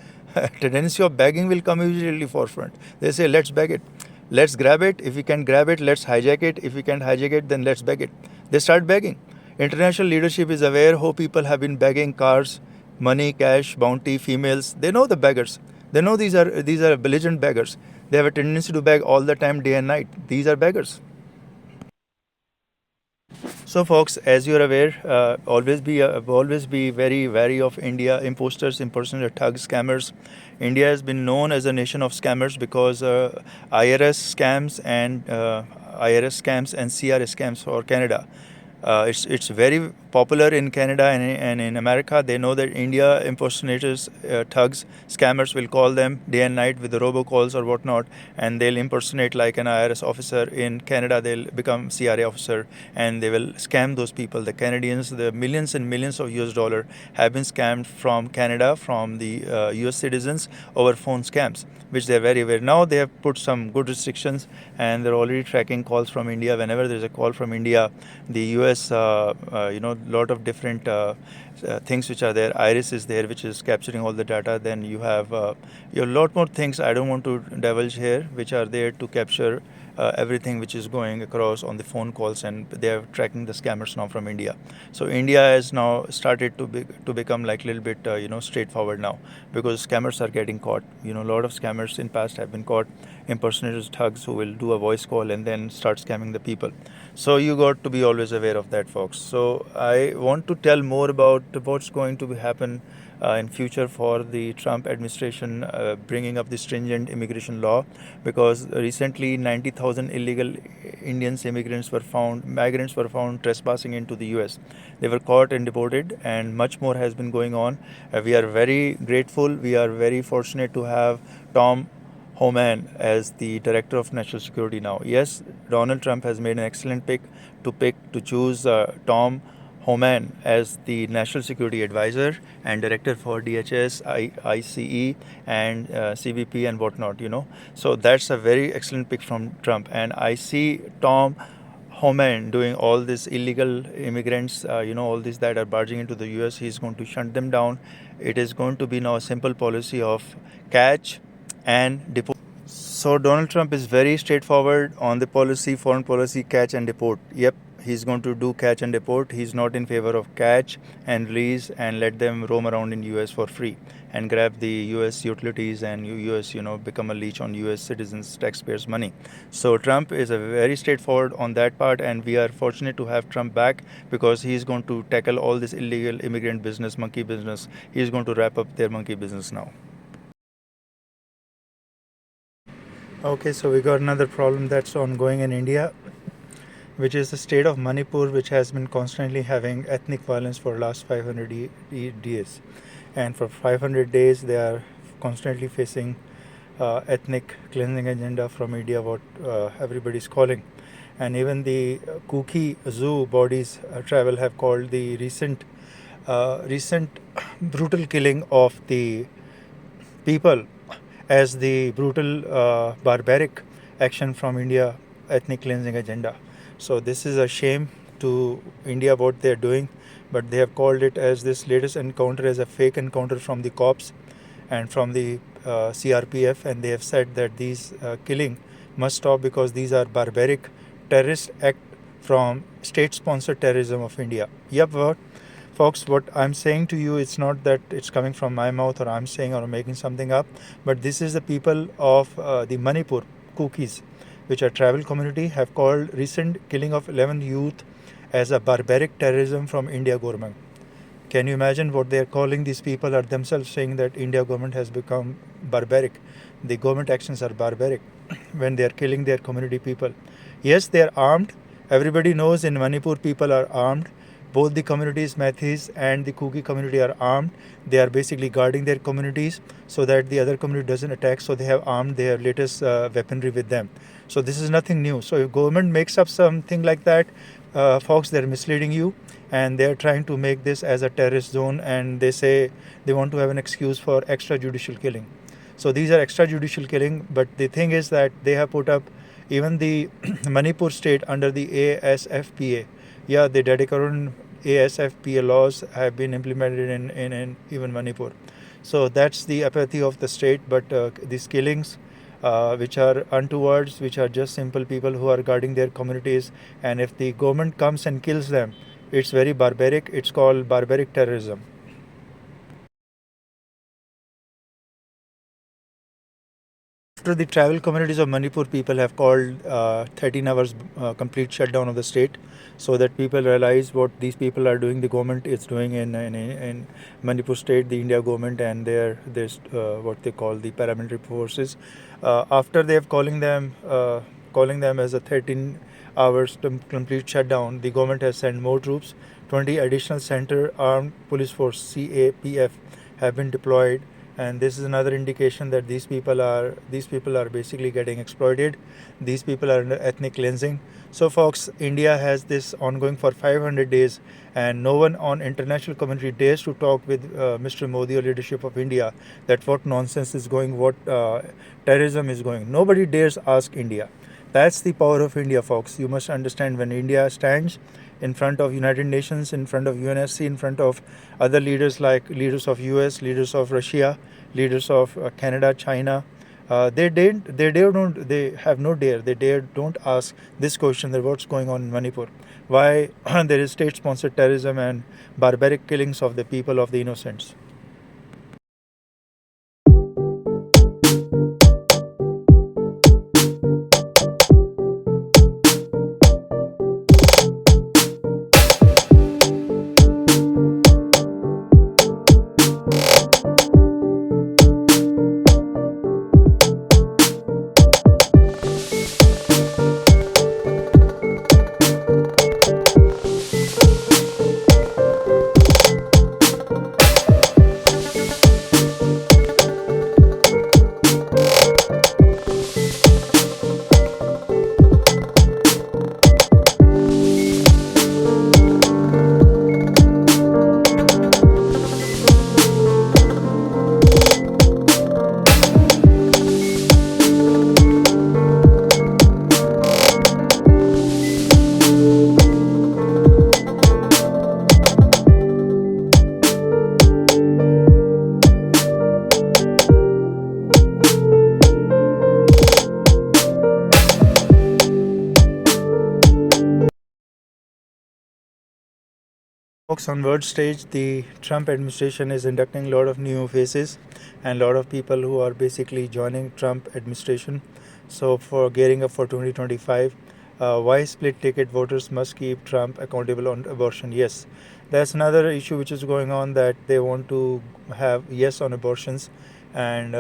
tendency of begging will come immediately forefront. They say, let's beg it. Let's grab it. If we can grab it, let's hijack it. If we can't hijack it, then let's beg it. They start begging. International leadership is aware how people have been begging cars, money, cash, bounty, females. They know the beggars. They know these are belligerent beggars. They have a tendency to beg all the time, day and night. These are beggars. So, folks, as you're aware, always be very wary of India imposters, impersonators, thugs, scammers. India has been known as a nation of scammers because IRS scams and CRS scams for Canada. It's very popular in Canada and in America. They know that India impersonators, thugs, scammers will call them day and night with the robocalls or whatnot, and they'll impersonate like an IRS officer. In Canada, they'll become CRA officer, and they will scam those people. The Canadians, the millions and millions of US dollar have been scammed from Canada, from the US citizens over phone scams, which they're very aware. Now they have put some good restrictions, and they're already tracking calls from India. Whenever there's a call from India, the US, lot of different things which are there. Iris is there, which is capturing all the data. Then you have a lot more things I don't want to divulge here, which are there to capture everything which is going across on the phone calls, and they are tracking the scammers now from India. So India has now started to become like a little bit straightforward now, because scammers are getting caught. A lot of scammers in past have been caught, impersonators, thugs who will do a voice call and then start scamming the people. So you got to be always aware of that, folks. So I want to tell more about what's going to happen in future for the Trump administration bringing up the stringent immigration law, because recently 90,000 illegal migrants were found trespassing into the US. They were caught and deported, and much more has been going on. We are very grateful. We are very fortunate to have Tom Homan as the Director of National Security now. Yes, Donald Trump has made an excellent to choose Tom Homan as the National Security Advisor and Director for DHS, ICE, and CBP and whatnot. So that's a very excellent pick from Trump, and I see Tom Homan doing all these illegal immigrants, all these that are barging into the US. He's going to shunt them down. It is going to be now a simple policy of catch and deport. So Donald Trump is very straightforward on the policy, foreign policy, catch and deport. Yep, he's going to do catch and deport. He's not in favor of catch and release and let them roam around in US for free and grab the US utilities and US, become a leech on US citizens, taxpayers' money. So Trump is a very straightforward on that part, and we are fortunate to have Trump back, because he's going to tackle all this illegal immigrant business, monkey business. He's going to wrap up their monkey business now. Okay, so we got another problem that's ongoing in India, which is the state of Manipur, which has been constantly having ethnic violence for the last 500 days. And for 500 days, they are constantly facing ethnic cleansing agenda from India, what everybody's calling. And even the kooky zoo bodies travel have called the recent brutal killing of the people as the brutal barbaric action from India ethnic cleansing agenda. So this is a shame to India what they are doing, but they have called it as this latest encounter as a fake encounter from the cops and from the CRPF, and they have said that these killing must stop because these are barbaric terrorist act from state-sponsored terrorism of India. Yep, folks, what I'm saying to you, it's not that it's coming from my mouth or I'm saying or making something up, but this is the people of the Manipur Kookies, which are tribal community, have called recent killing of 11 youth as a barbaric terrorism from India government. Can you imagine what they are calling? These people are themselves saying that India government has become barbaric. The government actions are barbaric when they are killing their community people. Yes, they are armed. Everybody knows in Manipur people are armed. Both the communities, Mathis and the Kuki community, are armed. They are basically guarding their communities so that the other community doesn't attack. So they have armed their latest weaponry with them. So this is nothing new. So if government makes up something like that, folks, they're misleading you, and they're trying to make this as a terrorist zone, and they say they want to have an excuse for extrajudicial killing. So these are extrajudicial killing, but the thing is that they have put up even the Manipur state under the ASFPA. Yeah, the Dedicaron ASFPA laws have been implemented in even Manipur. So that's the apathy of the state, but these killings, which are untowards, which are just simple people who are guarding their communities, and if the government comes and kills them, it's very barbaric. It's called barbaric terrorism. After the tribal communities of Manipur, people have called 13 hours complete shutdown of the state, so that people realize what these people are doing. The government is doing in Manipur state, the India government, and there's what they call the paramilitary forces. After they have calling them as a 13 hours complete shutdown, the government has sent more troops. 20 additional Center Armed Police Force (CAPF) have been deployed, and this is another indication that these people are basically getting exploited. These people are under ethnic cleansing. So folks, India has this ongoing for 500 days, and no one on international community dares to talk with Mr. Modi or leadership of India that what nonsense is going, what terrorism is going. Nobody dares ask India. That's the power of India, folks. You must understand, when India stands in front of United Nations, in front of UNSC, in front of other leaders like leaders of US, leaders of Russia, leaders of Canada, China, they have no dare. Don't ask this question that what's going on in Manipur, why there is state-sponsored terrorism and barbaric killings of the people, of the innocents. Folks, on world stage, the Trump administration is inducting a lot of new faces and a lot of people who are basically joining Trump administration. So for gearing up for 2025, why split ticket voters must keep Trump accountable on abortion? Yes, that's another issue which is going on, that they want to have yes on abortions, and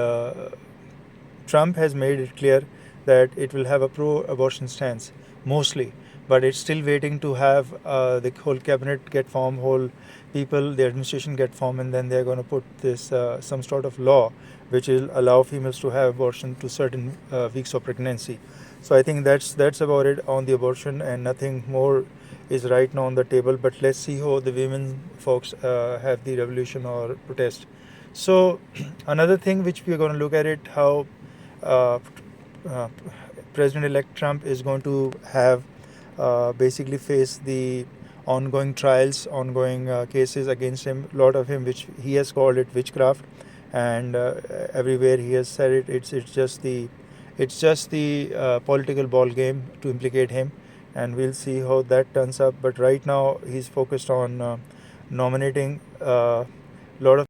Trump has made it clear that it will have a pro-abortion stance mostly, but it's still waiting to have the whole cabinet get formed, whole people, the administration get formed, and then they're going to put this some sort of law which will allow females to have abortion to certain weeks of pregnancy. So I think that's about it on the abortion, and nothing more is right now on the table. But let's see how the women folks have the revolution or protest. So another thing which we are going to look at it, how uh, uh, President-elect Trump is going to have basically face the ongoing trials, ongoing cases against him, a lot of him, which he has called it witchcraft, and everywhere he has said it, it's just the political ball game to implicate him, and we'll see how that turns up. But right now he's focused on nominating a lot of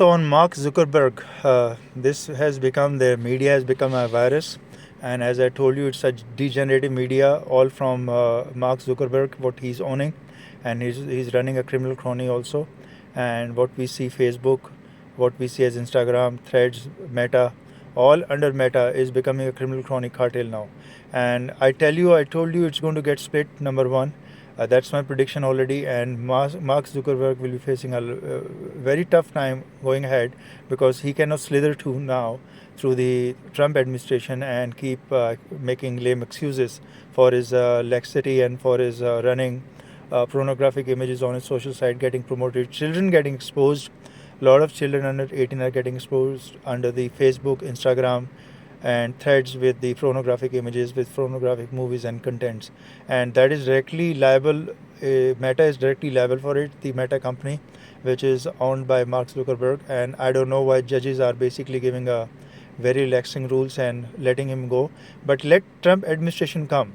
so on Mark Zuckerberg, this has become, the media has become a virus. And as I told you, it's a degenerative media, all from Mark Zuckerberg, what he's owning. And he's running a criminal crony also. And what we see Facebook, what we see as Instagram, Threads, Meta, all under Meta is becoming a criminal crony cartel now. And I told you it's going to get split, number one. That's my prediction already, and Mark Zuckerberg will be facing a very tough time going ahead, because he cannot slither to now through the Trump administration and keep making lame excuses for his laxity and for his running pornographic images on his social site getting promoted, children getting exposed. A lot of children under 18 are getting exposed under the Facebook, Instagram, and Threads with the pornographic images, with pornographic movies and contents. And that is directly liable, Meta is directly liable for it, the Meta company, which is owned by Mark Zuckerberg. And I don't know why judges are basically giving a very relaxing rules and letting him go. But let Trump administration come.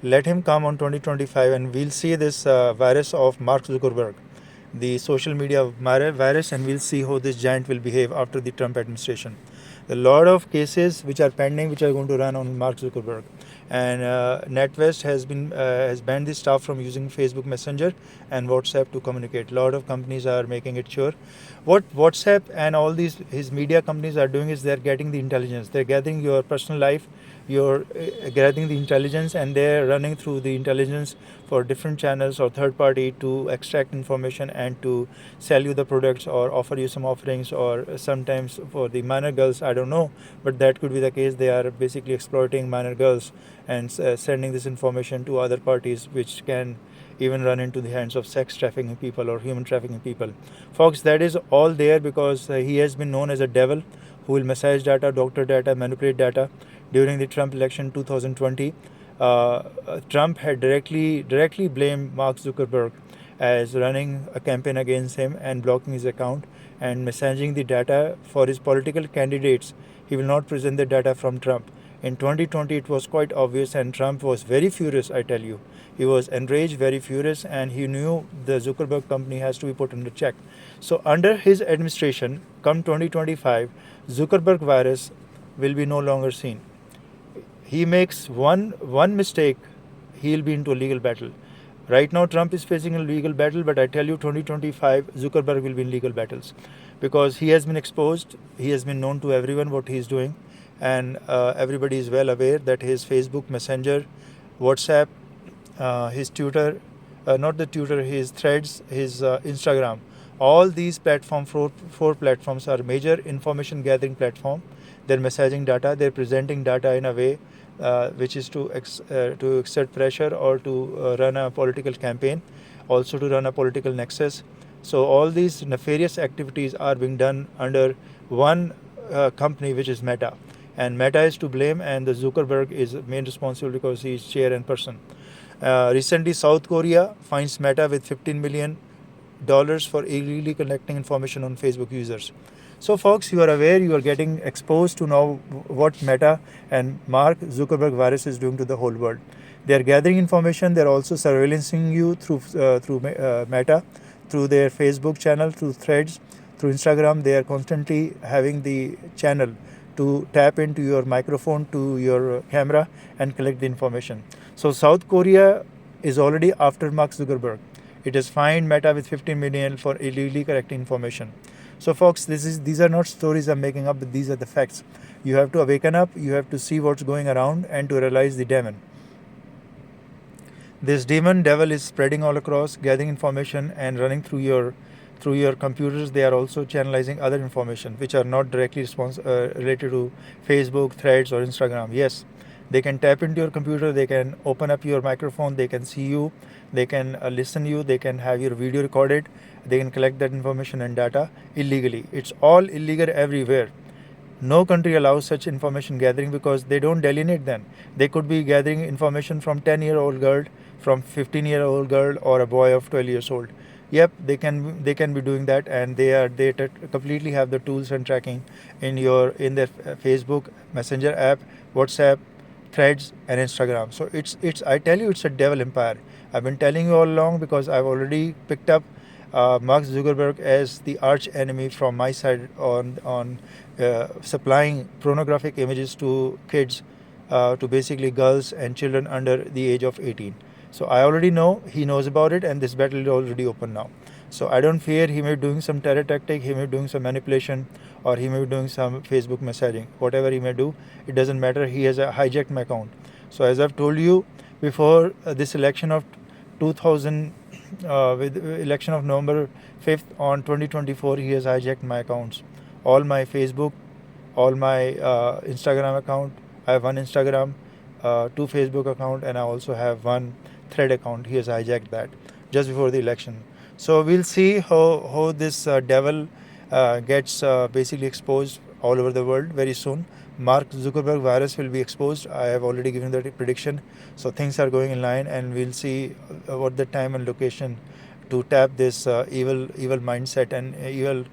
Let him come on 2025, and we'll see this virus of Mark Zuckerberg, the social media virus, and we'll see how this giant will behave after the Trump administration. A lot of cases which are pending, which are going to run on Mark Zuckerberg. And NetWest has banned the staff from using Facebook Messenger and WhatsApp to communicate. A lot of companies are making it sure. What WhatsApp and all these his media companies are doing is they're getting the intelligence. They're gathering your personal life, you're gathering the intelligence, and they're running through the intelligence for different channels or third party to extract information and to sell you the products or offer you some offerings, or sometimes for the minor girls, I don't know, but that could be the case. They are basically exploiting minor girls and sending this information to other parties, which can even run into the hands of sex trafficking people or human trafficking people. Folks, that is all there because he has been known as a devil who will massage data, doctor data, manipulate data. During the Trump election 2020, Trump had directly blamed Mark Zuckerberg as running a campaign against him and blocking his account and messaging the data for his political candidates. He will not present the data from Trump. In 2020, it was quite obvious, and Trump was very furious, I tell you. He was enraged, very furious, and he knew the Zuckerberg company has to be put under check. So under his administration, come 2025, Zuckerberg virus will be no longer seen. He makes one mistake, he'll be into a legal battle. Right now, Trump is facing a legal battle, but I tell you, 2025, Zuckerberg will be in legal battles because he has been exposed. He has been known to everyone what he is doing, and everybody is well aware that his Facebook Messenger, WhatsApp, his Twitter, not the Twitter, his Threads, his Instagram, all these platforms, four platforms are major information gathering platform. They're messaging data, they're presenting data in a way which is to exert pressure or to run a political campaign, also to run a political nexus. So all these nefarious activities are being done under one company, which is Meta. And Meta is to blame, and the Zuckerberg is main responsible because he is chair and person. Recently, South Korea fines Meta with $15 million for illegally collecting information on Facebook users. So folks, you are aware, you are getting exposed to now what Meta and Mark Zuckerberg virus is doing to the whole world. They are gathering information, they are also surveillancing you through Meta, through their Facebook channel, through Threads, through Instagram. They are constantly having the channel to tap into your microphone, to your camera, and collect the information. So South Korea is already after Mark Zuckerberg. It has fined Meta with $15 million for illegally collecting information. So folks, these are not stories I'm making up, but these are the facts. You have to awaken up, you have to see what's going around and to realize the demon. This devil is spreading all across, gathering information and running through your computers. They are also channelizing other information which are not directly related to Facebook, Threads or Instagram. Yes, they can tap into your computer, they can open up your microphone, they can see you, they can listen you, they can have your video recorded, they can collect that information and data illegally. It's all illegal everywhere. No country allows such information gathering because they don't delineate them. They could be gathering information from 10-year-old girl, from 15-year-old girl, or a boy of 12 years old. Yep, they can be doing that, and they completely have the tools and tracking in their Facebook Messenger app, WhatsApp, Threads and Instagram. So it's I tell you, it's a devil empire. I've been telling you all along because I've already picked up Mark Zuckerberg as the arch enemy from my side on supplying pornographic images to kids, to basically girls and children under the age of 18. So I already know he knows about it, and this battle is already open now. So I don't fear he may be doing some terror tactic, he may be doing some manipulation, or he may be doing some Facebook messaging. Whatever he may do, it doesn't matter. He has hijacked my account. So as I've told you before, this election of 2000, with election of November 5th on 2024, he has hijacked my accounts, all my Facebook, all my Instagram account. I have one Instagram, two Facebook account, and I also have one Thread account. He has hijacked that just before the election. So we'll see how this devil gets basically exposed all over the world very soon. Mark Zuckerberg virus will be exposed. I have already given that prediction. So things are going in line, and we'll see what the time and location to tap this evil mindset and evil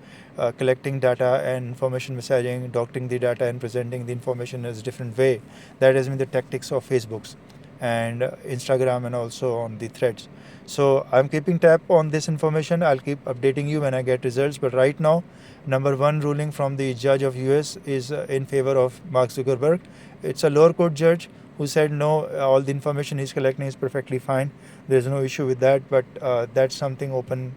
collecting data and information messaging, doctoring the data and presenting the information as a different way. That has been the tactics of Facebook's and Instagram, and also on the threads. So I'm keeping tab on this information. I'll keep updating you when I get results. But right now, number one ruling from the judge of US is in favor of Mark Zuckerberg. It's a lower court judge who said no, all the information he's collecting is perfectly fine. There's no issue with that. But that's something open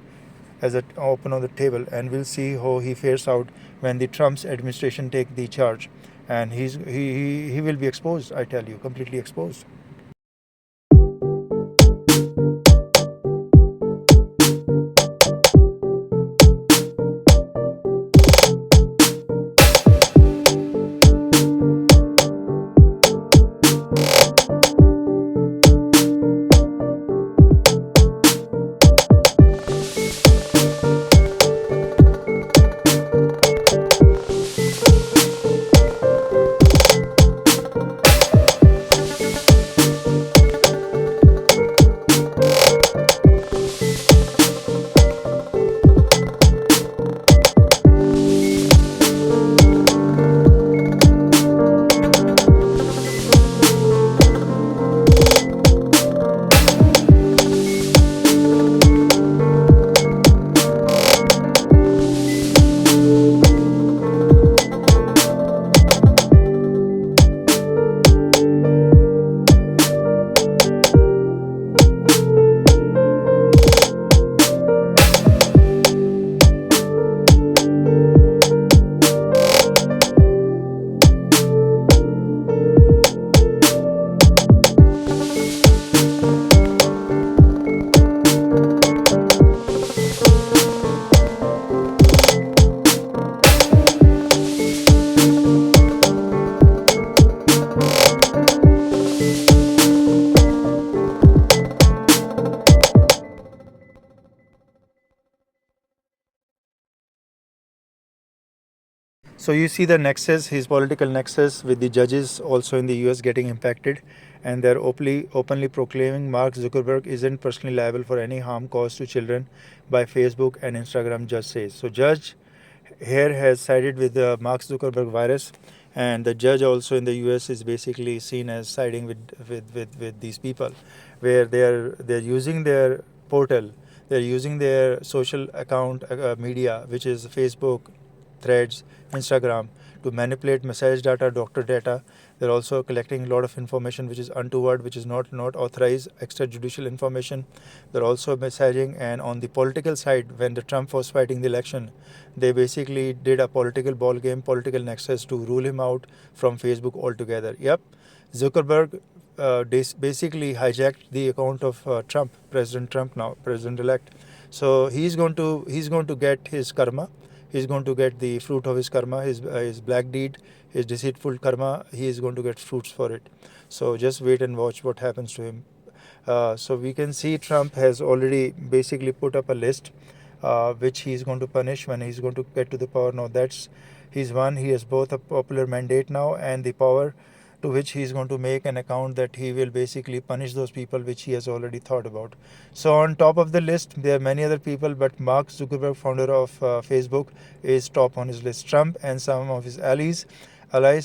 open on the table, and we'll see how he fares out when the Trump's administration take the charge. And he will be exposed. I tell you, completely exposed. So you see the nexus, his political nexus with the judges also in the US getting impacted, and they're openly proclaiming Mark Zuckerberg isn't personally liable for any harm caused to children by Facebook and Instagram, judge says. So judge here has sided with the Mark Zuckerberg virus, and the judge also in the US is basically seen as siding with these people, where they're using their portal, they're using their social account media, which is Facebook, Threads, Instagram, to manipulate message data, doctor data. They're also collecting a lot of information which is untoward, which is not authorized, extrajudicial information. They're also messaging, and on the political side, when the Trump was fighting the election, they basically did a political ball game, political nexus to rule him out from Facebook altogether. Yep, Zuckerberg basically hijacked the account of Trump, President Trump now, President-elect. So he's going to get his karma. He's going to get the fruit of his karma, his black deed, his deceitful karma. He is going to get fruits for it. So just wait and watch what happens to him. So we can see Trump has already basically put up a list which he's going to punish when he's going to get to the power. Now he's won. He has both a popular mandate now and the power, to which he is going to make an account that he will basically punish those people which he has already thought about. So on top of the list, there are many other people, but Mark Zuckerberg, founder of Facebook, is top on his list. Trump and some of his allies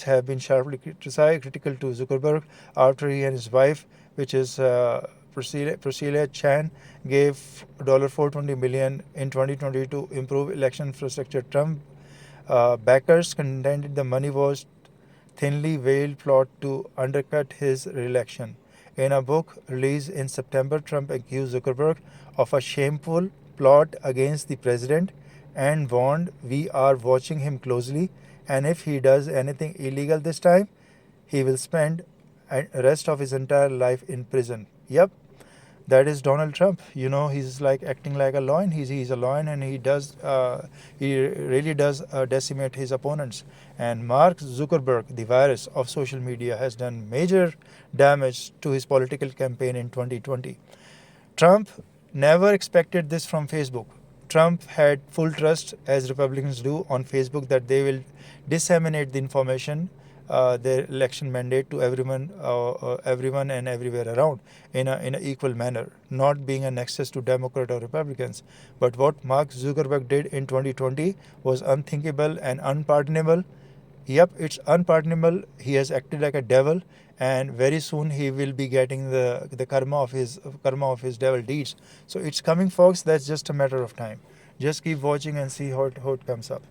have been sharply critical to Zuckerberg after he and his wife, which is Priscilla Chan gave $420 million in 2020 to improve election infrastructure. Trump backers contended the money was thinly veiled plot to undercut his re-election. In a book released in September, Trump accused Zuckerberg of a shameful plot against the president and warned, "We are watching him closely, and if he does anything illegal this time, he will spend the rest of his entire life in prison." Yep, that is Donald Trump. You know, he's like acting like a lion. He's a lion, and he really does decimate his opponents. And Mark Zuckerberg, the virus of social media, has done major damage to his political campaign in 2020. Trump never expected this from Facebook. Trump had full trust, as Republicans do, on Facebook that they will disseminate the information, their election mandate to everyone and everywhere around in an equal manner, not being a nexus to Democrat or Republicans. But what Mark Zuckerberg did in 2020 was unthinkable and unpardonable. Yep, it's unpardonable. He has acted like a devil, and very soon he will be getting the karma of his devil deeds. So it's coming, folks. That's just a matter of time. Just keep watching and see how it comes up.